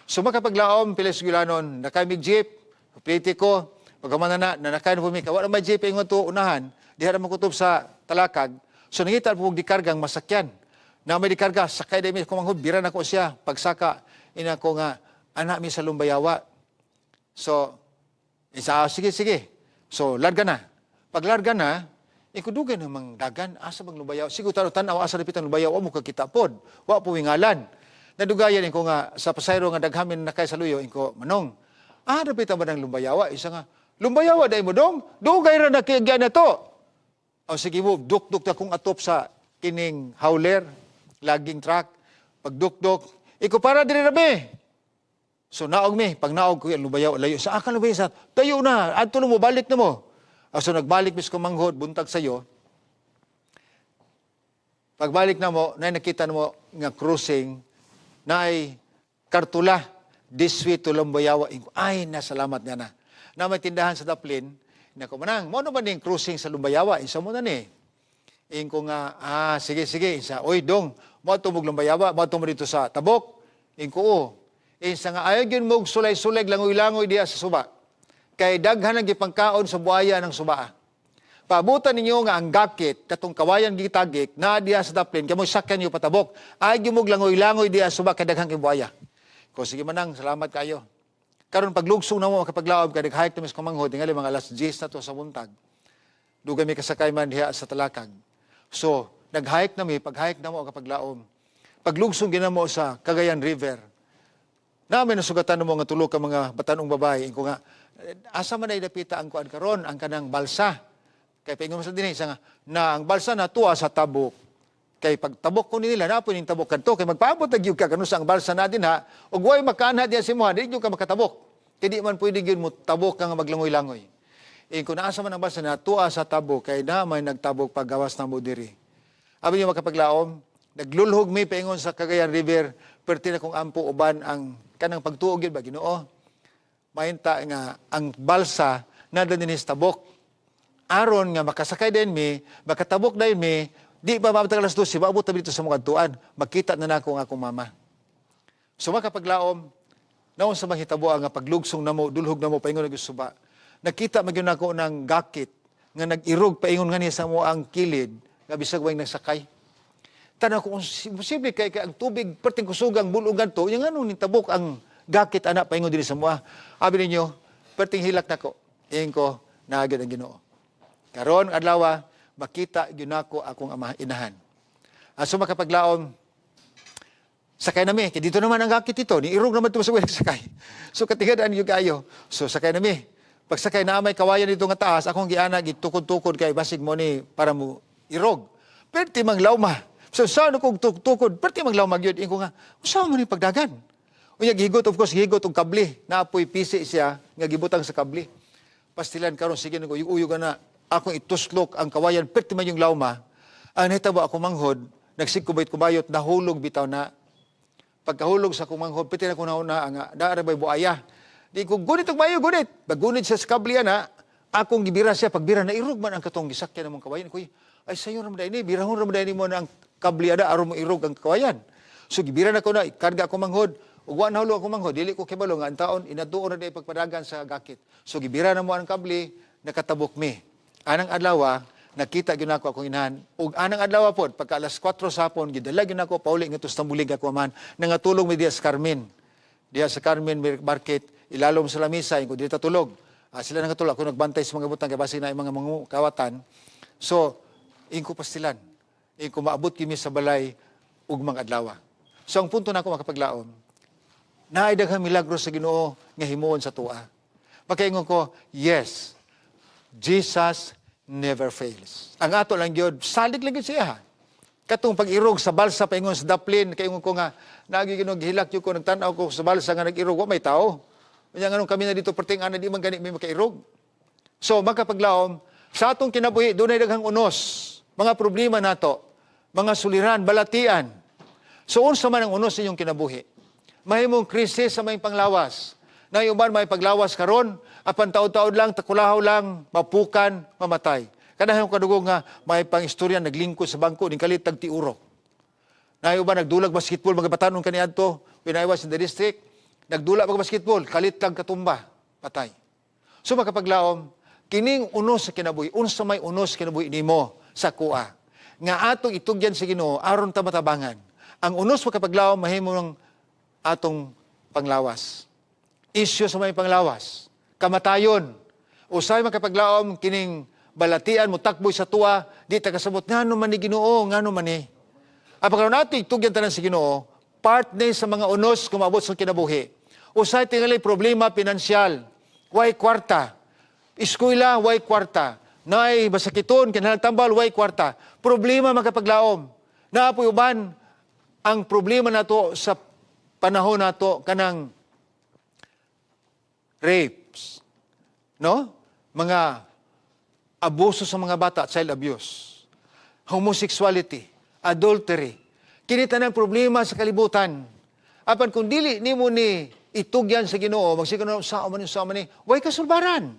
So makapaglaom, pilis gulanon, nakamig jeep, plite ko, pagkamana na, nanakain po may wala may jeep yung ito unahan, diha naman kutob sa talakag. So nangita po dikargang masakyan. Na may dikarga, sakay na may kumanghod, bira na ko siya, pagsaka, ina ko nga, anak mi sa Lumbayawa. So, isa, sige. So, larga na. Pag larga na, ikudugay ng mga dagan, asa bang lubayaw? Siguro tanaw, asa napit ang lubayaw, o mo kakita pod. Wa po wingalan. Nadugayan ko nga, sa pasayro nga daghamin na kay sa luyo, ko, manong, napit ba ng lumbayawa? Isa nga, lumbayawa dahil mo dong, dugay ra na kaya na to. O sige mo, duk-duk na kung atop sa kining howler, laging truck, pag duk-duk, para diri rabi. So naog mi, pag naog ko yan, lubayaw, layo. Sa akan lubayaw sa, tayo na, adto mo, balik na mo. So nagbalik mis ko manghod, buntag sa'yo. Pagbalik na mo, na nakita mo nga cruising, na ay kartula, this way to Lumbayawa. Ay, nasalamat nga na. Na may tindahan sa Daplin, na ko manang, mo ba ning cruising sa Lumbayawa? Isa mo na ni. Ko nga, sige. Isa, oy, dong, mo tumog Lumbayawa, mo tumog dito sa Tabok. Ko, Isa nga, ayaw yun mo sulay-sulay, langoy-langoy diya sa suba. Kay daghan ang gipangkaon sa buhaya ng subaa. Paabutan ninyo nga ang gakit, katong kawayan gitagik, na diya sa Daplin, kamoy sakyan niyo patabok, ay gimog langoy-langoy diya sa suba, kay daghan kay buhaya. Ko, sige manang, salamat kayo. Karon paglugsong na mo, makapaglaob, kay naghahik na mis kumanghod, tingali mga alas 10 na to sa buntag. Dugay mi kasakay man diya sa Talakag. So, naghahik na mi, paghahik na mo, kapaglaom. Paglugsong ginamo sa Cagayan River, namin nasugatan mo nga tulo ka mga batanong babae, ko nga, asa man ay dapita ang kuan karon ang kanang balsa. Kay paingon sa dinhi nga na ang balsa na tuwa sa Tabok. Kay pagtabok ko nila na po ning tabok kadto kay magpaabot gyud ka kanus ang balsa na din ha. Ug way makaanha diya si mo, di gyud ka makatabok. Kay di man pwede gyud mo tabok ka nga maglangoy-langoy. Kung naasa man ang balsa na tuwa sa Tabok kay na may nagtabok paggawas na mo diri. Abi niyo makapaglaom, naglulhog mi paingon sa Cagayan River, perti na kung ampo uban ang kanang pagtuog gyud ba Ginoo. Mainta nga ang balsa na dinis Tabok. Aron nga makasakay din mi, makatabok din mi, di ba mamatag alas 12, maabot na dito sa mga tuan, makita na nako nga akong mama. So makapaglaom, naon sa mahitabo nga paglugsong na mo, dulhog na mo, paingon na suba. Nakita magyun ako ng gakit, nga nag-irog, paingon nga niya sa mo ang kilid, nga bisag way nagsakay. Tanaw ko, posible kay ang tubig, perting kusugang bulugan to, yung ano, nitabok ang gakit anak paingon diri sa mua. Abi ninyo, perting hilak nako. Iyon ko naagad ang Ginoo. Karon adlaw makita gyud nako akong inahan. So makapaglaom sakay nami, kay dito naman ang gakit ito, niirog naman to sa way sakay. So katigadaan gyud kayo. So sakay nami. Pag sakay na may kawayan dito nga taas, akong giana gitukod-tukod kay basig mo ni para mo irog. Perti manglawma. So saan ko tukod, perti manglawma gyud ingo nga. Usa man ni pagdagan. Unya gihigot, of course, gihigot og kabli. Naapoy pisi siya, nga gibutang sa kabli. Pastilan karon sige nang uyug-uyug na akong ituslok ang kawayan, perti man yung lawma. Ang hitabo ako manghod, nagsigkubay kubayot, nahulog bitaw na. Pagkahulog sa kumanghod, perti na ko nauna, nga naarabay buaya. Di ko, gunit og mayo, gunit. Paggunit siya sa kabli na, akong gibira siya, pagbira na irog man ang katong gisakyan ng mga kawayan. Kuy, ay sayo ramaday ni, birahon ramaday ni mo na ang kabli ada, aron mo irog ang kawayan. So gibira na ko na, karga ako manghod, ug wa nahulog ako manghod, dili ko kibalo nga ang taon inaduon na day pagpadagan sa gakit. So gibira na mo ang kabli, nakatabok mi. Anang adlaw nakita gyud nako akong inahan. Ug anang adlaw pod pagka alas 4 sa hapon gidala gyud nako pauli ngadto sa Tambulig ako man nangatulog mi diha sa Carmen. Diha sa Carmen Market, ilalom sa lamisa ko dito tulog. Sila nangatulog ako nagbantay sa mga butang kay basi na mga kawatan. So ingko pastilan. Ingko maabot kimi sa balay ug mga adlaw. So ang punto nako makapaglaom, naay daghang milagro sa Ginoo nga himuon sa tuwa. Pagkaingon ko, yes, Jesus never fails. Ang ato lang gyud, salig lang gyud siya. Katong pag-irog sa balsa paingon sa Daplin, kaingon ko nga nagiginog hilak yo ko nagtan-aw ko sa balsa nga nag-irog wa may tao. Unya nganong kami na dito perting ana di man gani may makairog. So makapaglaom sa atong kinabuhi dunay daghang unos, mga problema nato, mga suliran, balatian. So unsa man ang unos sa inyong kinabuhi? Mahimong krisis sa may panglawas. Na uban may paglawas karon, apan taod-taod lang, takulahaw lang, mapukan, mamatay. Kadahang kadugong nga may pangistorya naglingkod sa bangko ning kalit tag tiuro. Na uban nagdulag basketball mga batanon kaniadto when I was in the district, nagdula mag basketball, kalit tag katumba, patay. So makapaglaom, kining unos sa kinabuhi, unsa may unos sa kinabuhi nimo sa kuha. Nga atong itugyan sa Ginoo aron ta matabangan. Ang unos makapaglaom mahimong atong panglawas. Isyu sa may panglawas, kamatayon, o Usay makapaglaom kining balatian mo takboy sa tuwa, di ta kasabot ngano man ni Ginoo, ngano man ni. Apakaron natin tugyan tanan sa Ginoo, part ni sa mga unos kumabot sa kinabuhi. Usay tingali problema pinansyal, way kwarta. Eskwela, way kwarta. Nay masakiton kinahanglan tambal, way kwarta. Problema makapaglaom. Naapoy uban ang problema nato sa panahon nato kanang rapes, no? Mga abuso sa mga bata, child abuse, homosexuality, adultery. Kinita ng problema sa kalibutan. Apan kung dili nimo ni itugyan sa Ginoo, magsiguro sa man ni, way kasulbaran.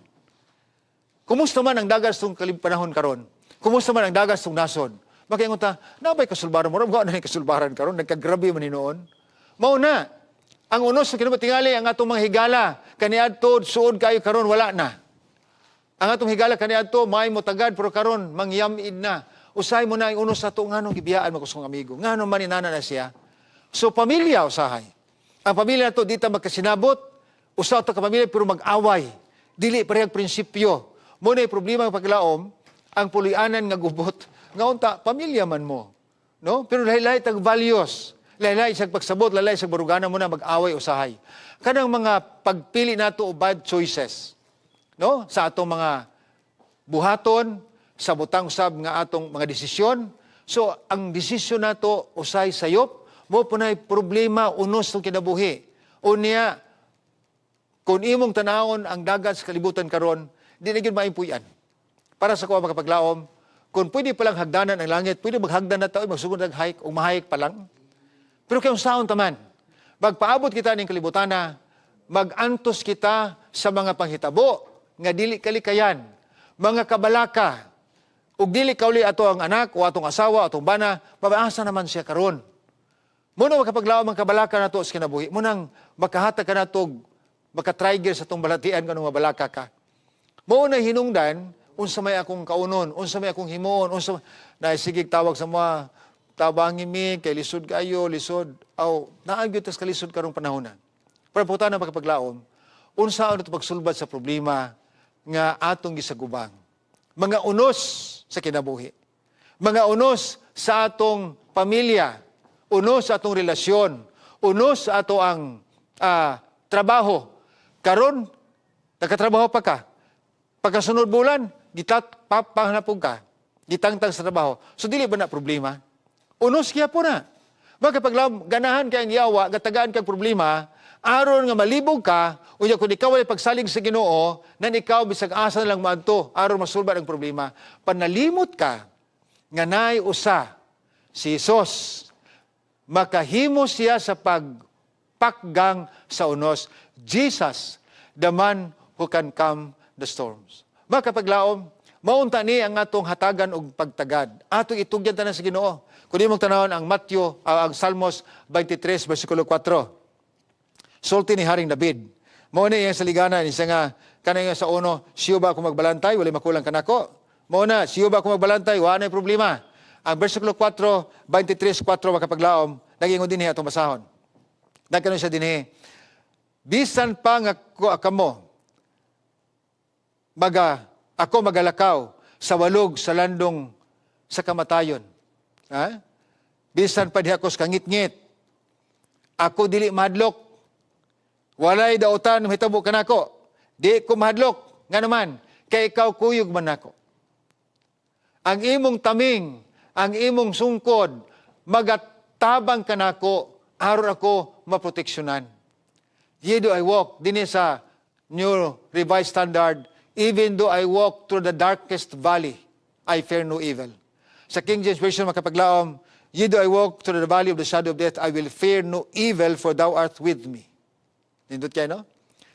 Kumusta man ang dagas tong panahon karon? Kumusta man ang dagas tong nasod? Makaingon ta, nabay kasulbaran mo, mga na kasulbaran karon, nagkagrabe man hinoon. Mao na, ang unos sa kinabutingali, ang atong mga higala, kaniadto, suod kayo karon, wala na. Ang atong higala, kaniadto, may mo tagad, pero karon, mangyamid na. Usay mo na ang unos sa ito, nga nung gibiyaan mo kusong amigo. Nga nung maninana na siya. So, pamilya, usahay. Ang pamilya na ito, di ta magkasinabot, usaw ito kapamilya, pero mag-away. Dili, parehag prinsipyo. Muna yung problema ng paglaom, ang pulianan nga gubot, nga unta, pamilya man mo. No? Pero lahi-lahi tag values. Lahi-lahi isang pagsabot, lahi-lahi isang barugana mo na mag-away usahay. Kanang mga pagpili nato o bad choices. No? Sa atong mga buhaton, sa butang usab nga atong mga desisyon. So, ang desisyon nato usay sayop, mo punay problema unos ng kinabuhi. Unya, kung imong tanawon ang dagat sa kalibutan karon, di na gyud maimpuyan. Para sa kuha makapaglaom, kung pwede palang hagdanan ang langit, pwede maghagdan na tao, magsugod nag-hike, o mahayik pa lang. Pero kayong saon taman, magpaabot kita ng kalibutana, mag-antos kita sa mga panghitabo, nga dili kalikayan, mga kabalaka, ug dili kauli ato ang anak, o atong asawa, atong bana, mabaasa naman siya karon. Muna makapaglaom ang kabalaka na to sa kinabuhi, munang makahatag ka na to, makatrigger sa itong balatian ka nung mabalaka ka. Muna hinungdan, unsa may akong kaunon, unsa may akong himuon, unsa na sigig tawag sa mga tabangi mi kay lisod kayo, lisod aw naagyo tas kalisod karong panahon na. Para puta na pagpaglaom, unsa ito pagsulbad sa problema nga atong gisagubang. Mga unos sa kinabuhi. Mga unos sa atong pamilya, unos sa atong relasyon, unos sa ato ang trabaho. Karon nagkatrabaho pa ka. Pagkasunod bulan, pahanapog ka, gitangtang sa trabaho. So, dili ba na problema? Unos kaya po na. Magkapaglam, ganahan kayang yawa, gatagaan kang problema, aron nga malibog ka, unya kung ikaw ay pagsalig sa Ginoo, nan ikaw bisag asa na lang maadto, aron masulba ang problema. Panalimot ka, nga naay usa, si Jesus, makahimo siya sa pagpakgang sa unos. Jesus, the man who can calm the storms. Makapaglaom, maunta ni ang atong hatagan og pagtagad. Atong itugyan tanan sa Ginoo. Kung imong tanawon ang ang Salmos 23 bersikulo 4. Sulti ni Haring David. Mao ni iyang saligana ni nga kanang sa uno, siyo ba ako magbalantay, walay makulang kanako. Mao na, siyo ba ako magbalantay, wa na problema. Ang bersikulo 4, 23:4 makapaglaom, nagingon dinhi atong basahon. Nagkanon siya dinhi. Bisan pa nga kamo ako magalakaw sa walog sa landong sa kamatayon. Ha? Bisan pa diha ko sa kangit-ngit. Ako dili mahadlok. Walay dautan mahitabo kanako. Di ko mahadlok. Nga naman, kay ikaw kuyog man ako. Ang imong taming, ang imong sungkod, magatabang kanako, aron ako maproteksyonan. Yea do I walk, din sa New Revised Standard, even though I walk through the darkest valley, I fear no evil. Sa King James Version makapaglaom, yea do I walk through the valley of the shadow of death, I will fear no evil, for thou art with me. Nindot kayo, no?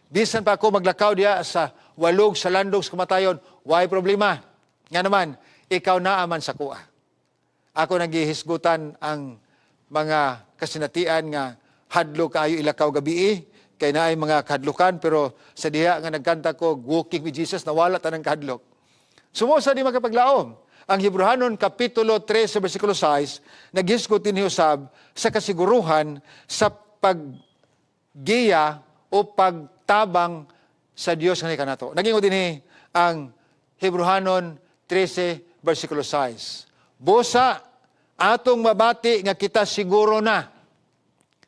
Bisan pa ako maglakaw diya sa walog sa landong sa kamatayon, why problema? Nga naman, ikaw na aman sa kuha. Ako naghihisgutan ang mga kasinatian nga hadlo kayo ilakaw gabi, kay naay mga kahadlukan, pero sa diha nga nagkanta ko, walking with Jesus, nawala tanang kahadlok. Sumusa di makapaglaom. Ang Hebrehanon Kapitulo 3 sa versikulo 6, naghisgot din Usab sa kasiguruhan sa paggiya o pagtabang sa Diyos nga kanato. Naging din ang Hebrehanon 13, versikulo 6. Busa, atong mabati nga kita siguro na.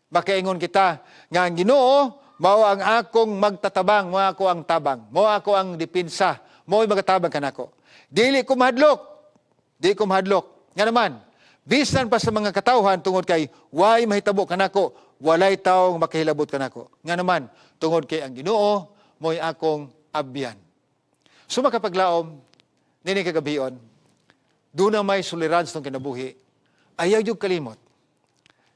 Makaingon kita nga ang Ginoo mao ang akong magtatabang, mao ako ang tabang, mao ako ang dipinsa, mao'y magatabang kanako. Dili ko mahadlok. Di ko mahadlok. Nga naman, bisan pa sa mga katawhan tungod kay way mahitabo kanako, walay taong makahilabot kanako. Nga naman, tungod kay ang Ginoo mo'y akong abyan. So makapaglaom, nini kagabion, doon na may suliran sa kinabuhi, ayaw yung kalimot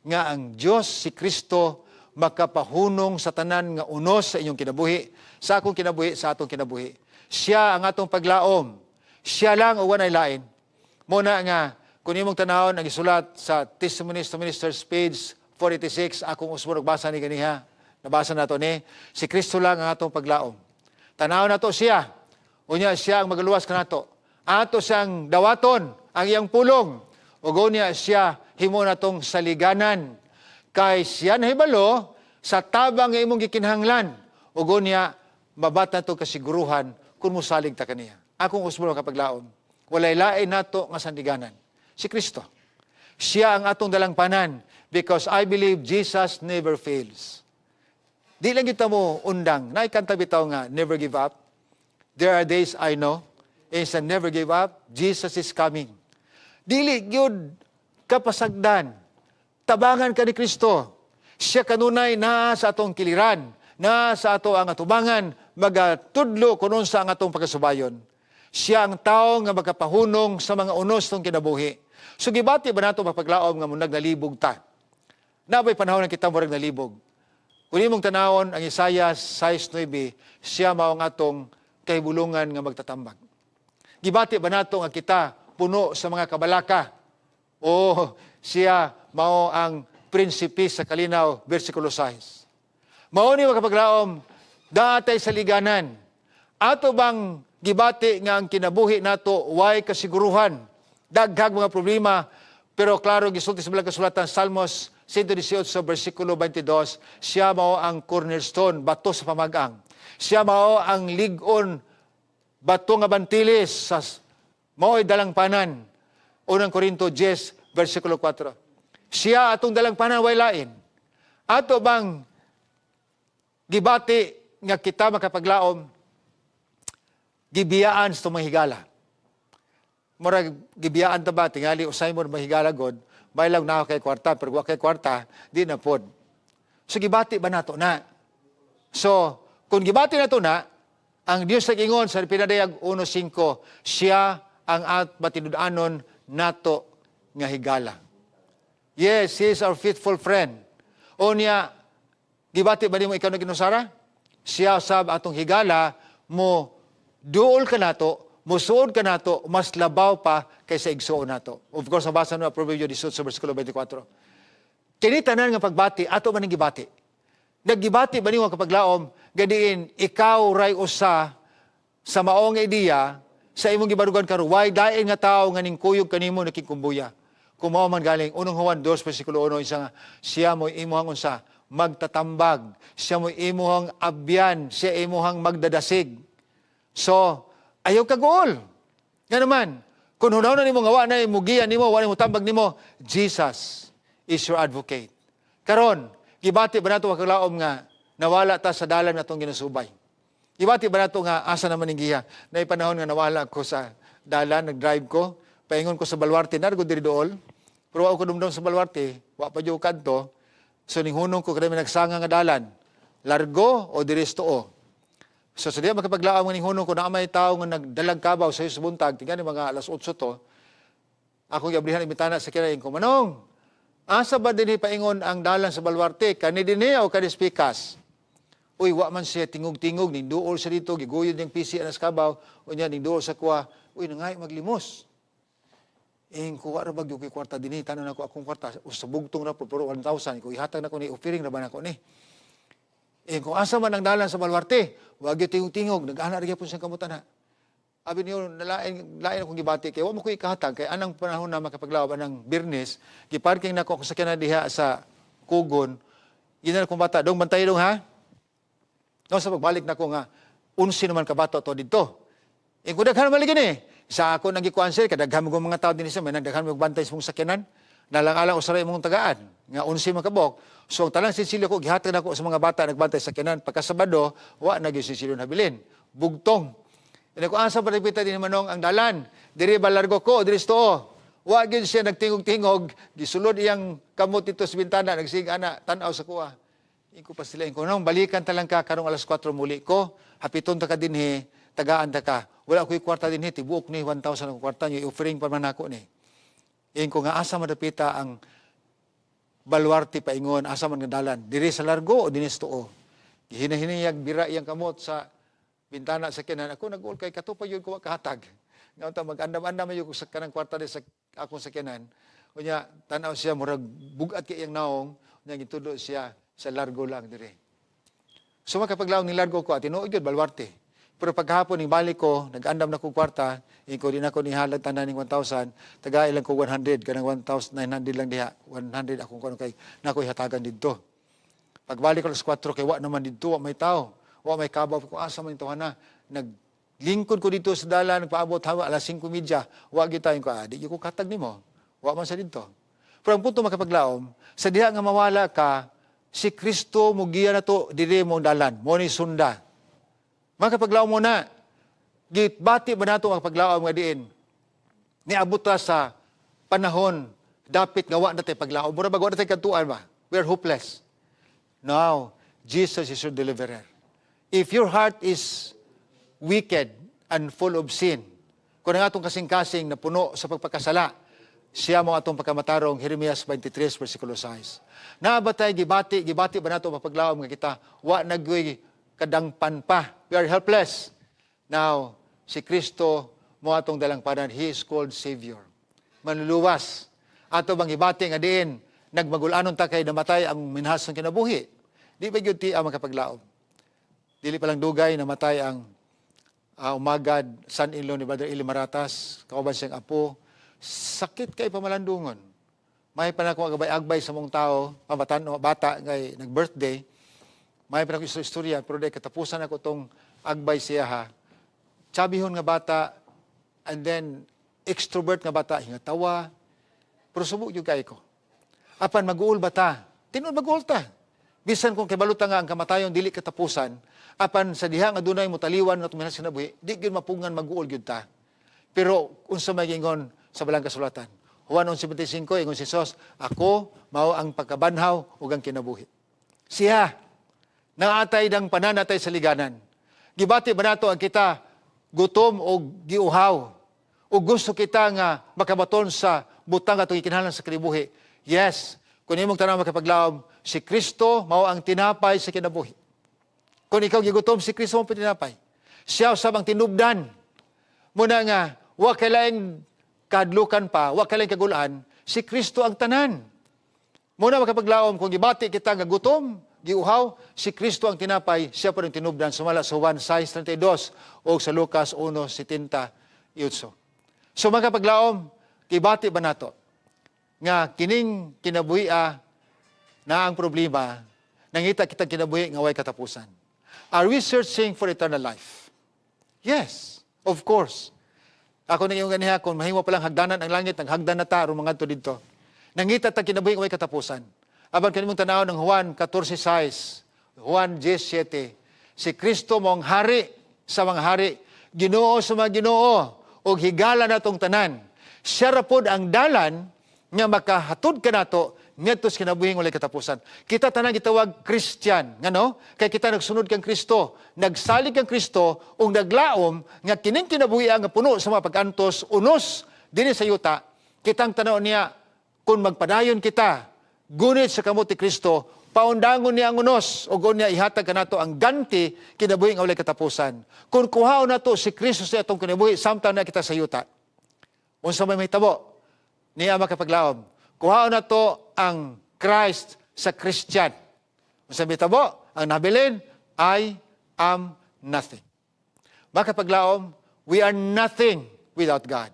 nga ang Diyos, si Kristo, makapahunong sa tanan nga unos sa inyong kinabuhi, sa akong kinabuhi, sa atong kinabuhi. Siya ang atong paglaom. Siya lang o wanay lain. Muna nga, kung imong tanahon ang isulat sa Testimonies to Ministers, page 486, akong usmo nagbasa ni ganiha, nabasa nato ni, si Kristo lang ang atong paglaom. Tanahon nato siya, unya siya ang magaluwas kanato. Ato siyang dawaton, ang iyang pulong. Ugo niya siya, himo natong saliganan. Kay siya nahibalo, sa tabang nga imong gikinahanglan. Ugo niya, mabat na itong kasiguruhan kung musalig ta kaniya. Akong usmo kapaglaom. Walay lain nato nga sandiganan. Si Kristo. Siya ang atong dalangpanan because I believe Jesus never fails. Di lang kita mo undang. Naikanta bitaw nga, never give up. There are days I know. Is a never give up. Jesus is coming. Dili gyud kapasagdan. Tabangan ka ni Kristo. Siya kanunay na sa atong kiliran, na sa ato ang atubangan, magatudlo kunon sa ang atong pagkasubayon. Siya ang tao nga magkapahunong sa mga unos ng kinabuhi. So gibati ba nato mapaglaom nga munag nalibog ta? Nabay panahon na kita murag nalibog. Kung imong tanawon ang Isaiah 6:9, siya mao ang atong kahibulungan nga magtatambag. Gibati ba nato nga kita puno sa mga kabalaka? O siya mao ang prinsipe sa kalinaw, versikulo 6. Mao ni makapaglaom, datay sa liganan. Ato bang gibati nga ang kinabuhi nato way kasiguruhan, daghang mga problema, pero klaro gisulti sa bilang kasulatan Salmos 118 versikulo 22, siya mao ang cornerstone, bato sa pamagang. Siya mao ang lig-on, bato nga bantilis sa mao'y dalangpanan. Unang Korinto 10, versikulo 4. Siya atong dalangpanan way lain. Ato bang gibati nga kita makapaglaom, gibiyaan sa mahigala. Murag gibiyaan ta ba, tingali usay mo mahigala god, may lang na kay kwarta, pero wa kay kwarta, di na pod. So gibati ba nato na? So, kung gibati nato na, ang Diyos nag-ingon sa Pinadayag 1:5, siya ang at matinud-anon nato nga higala. Yes, He is our faithful friend. O niya, gibati ba ni mo ikaw na ginusara? Siya sab atong higala, mo duol ka nato, musuod ka nato, mas labaw pa kaysa igsuon nato. Of course, nabasa na Proverbio 18 sa versikulo 24. Kini tanan nga pagbati, ato man ang gibati. Naggibati ba ni mo kapaglaom, gadiin, ikaw ray usa sa maong ideya, sa imong gibarugan karon, why dain nga tao nga ningkuyog kanimo nakikumbuya. Kung mao man galing, unong Juan 2, versikulo 1, isa nga, siya mo imuhang unsa, magtatambag, siya mo imuhang abyan, siya imuhang magdadasig. So, ayaw kagool. Nga naman, kung hunaw na nimo nga na imugian nimo, wala mo tambag nimo, Jesus is your advocate. Karon, gibati ba nato kaglaom nga nawala ta sa dalan natong ginasubay? Gibati ba nato nga asa naman ning giya? Na panahon nga nawala ko sa dalan, nag-drive ko, paingon ko sa Baluarte, nargo diri dool. Pero wa ko dumdum sa Baluarte, wa pa jud kadto. So ning hunong ko kada nagsanga nga dalan, largo o diresto o. So sa diya makapaglaom nga ning hunong ko na may tawo nga nagdalag kabaw sa buntag, tingani mga alas 8 to. Ako giablihan imitana sa kinain ko, Manong, asa ba dinhi paingon ang dalan sa Baluarte? Kani dinhi o kani Pikas? Uy, wa man siya tingog-tingog, ninduol sa dito, giguyod niyang PC anas kabaw, o niya, ninduol sa kuwa, uy, nangay maglimos. Kuha ra bagyo kay kwarta dinhi, tanan ako akong kwarta, sa bugtong na po, pero 1,000, ko ihatag na ko ni, offering na ba na ko ni. Kung asa man ang dalan sa Baluarte, wag yung tingog-tingog, nag-ana rin po siyang kamutan ha. Abi niyo, lain akong gibati, kaya wag mo ko ikahatag, kaya anang panahon na makapaglaw, anang Birnes, giparking na ko sa sakyan na diha sa Kugon, yun na akong bata, dong bantay dong ha? No, sa pagbalik na ko nga, 11 naman kabato to dito. Kung daghan maligin sa ako nang gikuan sir, kadaghan mo mga tao din sa may nagdaghan mo bantay sa mong sakyanan, nalang-alang usaray mong tagaan, nga 11 makabok. So, ang talang sinsilyo ko, gihatag na ko sa mga bata nagbantay sa sakyanan. Pagka Sabado, wa na sinsilyo habilin. Bugtong. Ina ko asa pa nagpita din manong ang dalan. Diri ba largo ko, diri sto. Wa gyud siya nagtingog-tingog, gisulod iyang kamot dito sa bintana, nagsig ana tan-aw sa kuha. Iko pa sila ko nang balikan ta lang ka karong alas 4 muli ko. Hapiton ta ka dinhi, tagaan ta ka. Wala ko'y kwarta dinhi, tibuok ni 1,000 ang kwarta niyo, i-offering pa man ako ni. Ko nga asa madapita ang baluarte paingon, asa man nga dalan. Diri sa largo o dinis tuo. Gihinahiniyag bira iyang kamot sa bintana sa kinan. Ako nag-ul kay katupa yun ko kahatag. Nga ta mag-andam-andam yung sa kanang kwarta di sa akong sakyanan. Unya tanaw siya murag bugat kay iyang naong, unya gitudo siya sa largo lang dire. So makapaglaw ni largo ko at tinuod yun baluarte. Pero paghapon ning balik ko, nag-andam na ko kwarta, iko din ako ni halag tanan ning 1,000, taga ilang ko 100, kanang 1,900 lang diha. 100 akong kuno kay nako ihatagan didto. Pagbalik ko alas 4 kay wa naman didto, wa may tao. Wa may kabaw ko asa man ito na. Naglingkod ko dito sa dalan, nagpaabot hawa alas 5:30. Wa gyud tayo ko di ko katag nimo. Wa man sa didto. Pero ang punto makapaglaom, sa diha nga mawala ka, si Kristo mugiya na to diri mong dalan, mo ni sunda. Makapaglaom mo na, gitbati ba nato ang paglaom nga diin? Niabot ta sa panahon, dapit nga wa na tayo paglaom. Mura ba, wa na tayo kantuan ba? We are hopeless. Now, Jesus is your deliverer. If your heart is wicked and full of sin, kung ang atong kasing-kasing na puno sa pagpakasala, siya mo atong pagkamatarong, Jeremias 23, versikulo 6. Nabatay, gibati ba nato ang paglaom nga kita, wa nagway kadangpan pa. We are helpless. Now, si Kristo mo atong dalangpanan, He is called Savior. Manluluwas. Ato bang ibati nga diin, nagmagulanon ta kay namatay ang minhas ng kinabuhi. Di ba yun ti ang makapaglaom? Dili palang dugay, namatay ang umagad, son-in-law ni Brother Eli Maratas, kauban siyang apo. Sakit kay pamalandungon. May pa na akong agbay sa mong tao, bata ngay nag-birthday, may pa na akong istorya, pero dahil katapusan ako itong agbay siya ha. Tsabihon nga bata, and then extrovert nga bata, hingatawa, pero subok yung kay ko. Apan mag-uul ba ta? Tinuod mag-uul ta. Bisan kung kibaluta nga ang kamatayon, dili katapusan, apan sa diha nga dunay mo taliwan na tuminas sinabuhi, di gyud mapungan mag-uul gyud ta. Pero unsa may gingon sa balang kasulatan? Juan 11:75 ingon si Jesus, ako mao ang pagkabanhaw ug ang kinabuhi. Siya naatay dang pananatay sa liganan. Gibati ba nato ang kita gutom o giuhaw? O gusto kita nga makabaton sa butang atong ikinahanglan sa kinabuhi? Yes. Kung imong tanaw makapaglaom, si Kristo mao ang tinapay sa kinabuhi. Kung ikaw gigutom, si Kristo mao tinapay. Siya usab ang tinubdan. Muna nga, wa kailaing kadlukan pa, wa kailaing kagulaan, si Kristo ang tanan. Muna makapaglaom, kung gibati kita nga gutom, giuhaw, si Kristo ang tinapay, siya pa rin tinubdan, sumala sa Juan 6:32 o sa Lucas 1:78. So makapaglaom, kibati ba nato? Nga kining kinabuhi na ang problema, nangita kitang kinabuhi nga way katapusan. Are we searching for eternal life? Yes, of course. Ako na yung ganiha, kung mahimo palang hagdanan ang langit, ang hagdan na ta, mga to dito. Nangita ta kinabuhi nga way katapusan. Aban kanimong tanaw ng Juan 14:6, Juan 10:7, si Kristo mong hari sa mga hari, Ginoo sa mga Ginoo, o higala natong tanan. Siya ra pod ang dalan nga makahatod ka nato ngadto sa kinabuhing walay katapusan. Kita tanan gitawag Christian, ngano? Kay kita nagsunod kang Kristo, nagsalig kang Kristo ug naglaom nga kining kinabuhi nga puno sa mga pag-antos unos dinhi sa yuta. Kitang tanaw niya kung magpadayon kita gunit sa kamot ni Kristo, paundangon niya ang unos, o niya ihatag ka nato ang ganti, kinabuhi nga walay katapusan. Kung kuhaon nato si Kristo sa atong kinabuhi, samtang na kita sa yuta. Unsa may mahitabo, niya makapaglaom. Kuhaon nato ang Christ sa Christian. Unsa may mahitabo, ang nabilin, I am nothing. Makapaglaom, we are nothing without God.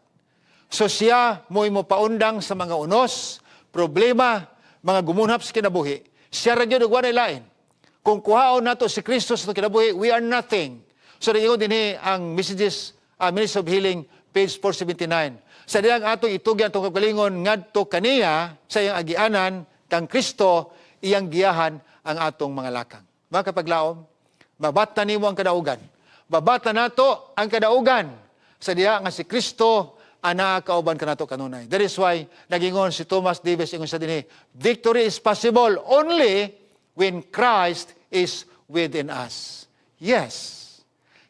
So siya mo'y mo paundang sa mga unos, problema, mga gumunhap sa kinabuhi, siya rin yun nagwanay lain. Kung kuhaon nato si Kristo sa kinabuhi, we are nothing. So, ringon din ang messages Ministry of Healing, page 479. Sa diyang atong itugyan itong kagalingon ngadto kaniya sa iyang agianan kang Kristo iyang giyahan ang atong mga lakang. Mga kapaglaom, babata nimo ang kadaugan. Babata nato ang kadaugan sa diya nga si Kristo ana kauban kanato kanunay. That is why nagingon si Thomas Davis ingon sa dinhi, victory is possible only when Christ is within us. Yes,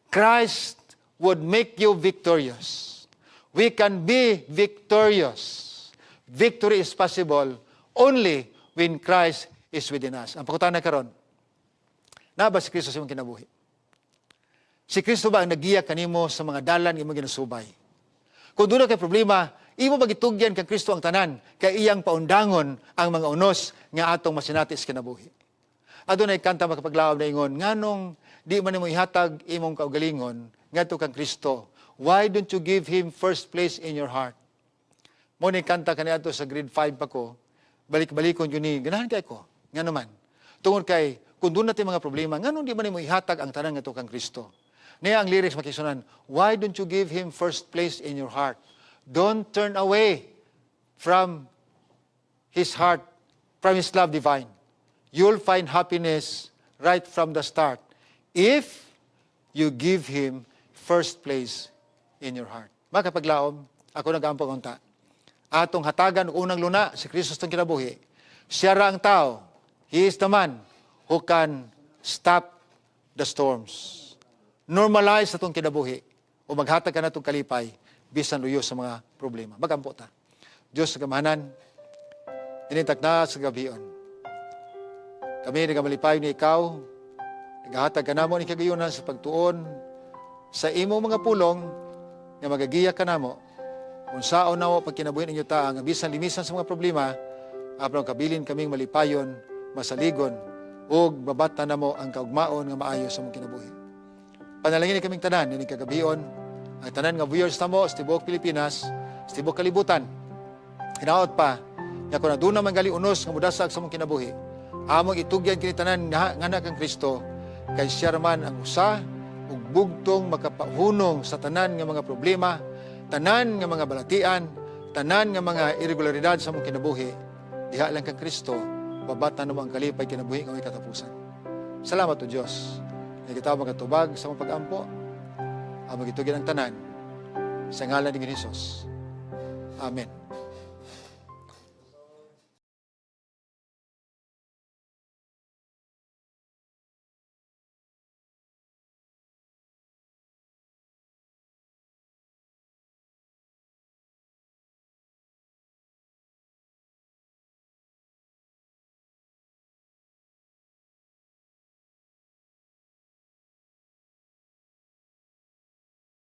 Christ would make you victorious. We can be victorious. Victory is possible only when Christ is within us. Ang pakutana karon, na ba si Kristo sa imong kinabuhi? Si Kristo ba ang nagiya kanimo sa mga dalan imong ginasubay? Kung doon kay problema, imo magitugyan kang Kristo ang tanan, kay iyang paundangon ang mga unos nga atong masinati sa kinabuhi. Adunay kanta makapaglaom na ingon, nganong di man nimo ihatag imong kaugalingon ngadto kang Kristo. Why don't you give Him first place in your heart? Mo ni kanta kaniadto sa grade 5 pa ko, balik-balikon yun ni, ganahan kay ko, nga naman. Tungod kay, kung doon natin mga problema, nganong di man nimo ihatag ang tanan ngadto kang Kristo? Niya ang lyrics makisunan, why don't you give Him first place in your heart? Don't turn away from His heart, from His love divine. You'll find happiness right from the start if you give Him first place in your heart. Mga kapaglaom, ako nag-ampag unta. Atong hatagan unang luna, si Kristo itong kinabuhi. Siya ra ang tao. He is the man who can stop the storms. Normalize itong kinabuhi o maghatag ka na itong kalipay bisan luyo sa mga problema. Magampo ta. Diyos sa kamahanan, initak na sa gabion. Kami nagamalipayo ni Ikaw, naghahatag ka namo ni kagayunan sa pagtuon sa imo mga pulong nga magagiya ka namo kung saan na pag kinabuhin ninyo ta ang bisan limisan sa mga problema apang kabilin kaming malipayon, masaligon ug babata namo ang kaugmaon nga maayo sa mga kinabuhi. Panalangin ni kaming tanan ni kagabion ang tanan nga viewers namo sa tibuok Pilipinas, sa tibuok kalibutan. Hinaot pa nga kung aduna man gali unos nga mudasag sa mga kinabuhi, among itugyan kini tanan nga anak kang Kristo kay siya man ang usa ug bugtong makapahunong sa tanan nga mga problema, tanan nga mga balatian, tanan nga mga irregularidad sa mong kinabuhi. Diha lang kang Kristo, babatan mo ang kalipay kinabuhi nga may katapusan. Salamat o Diyos. Nagkitaw magkatubag sa mong pag-ampo, ang magitugyan ang tanan sa ngalan ni Jesus. Amen.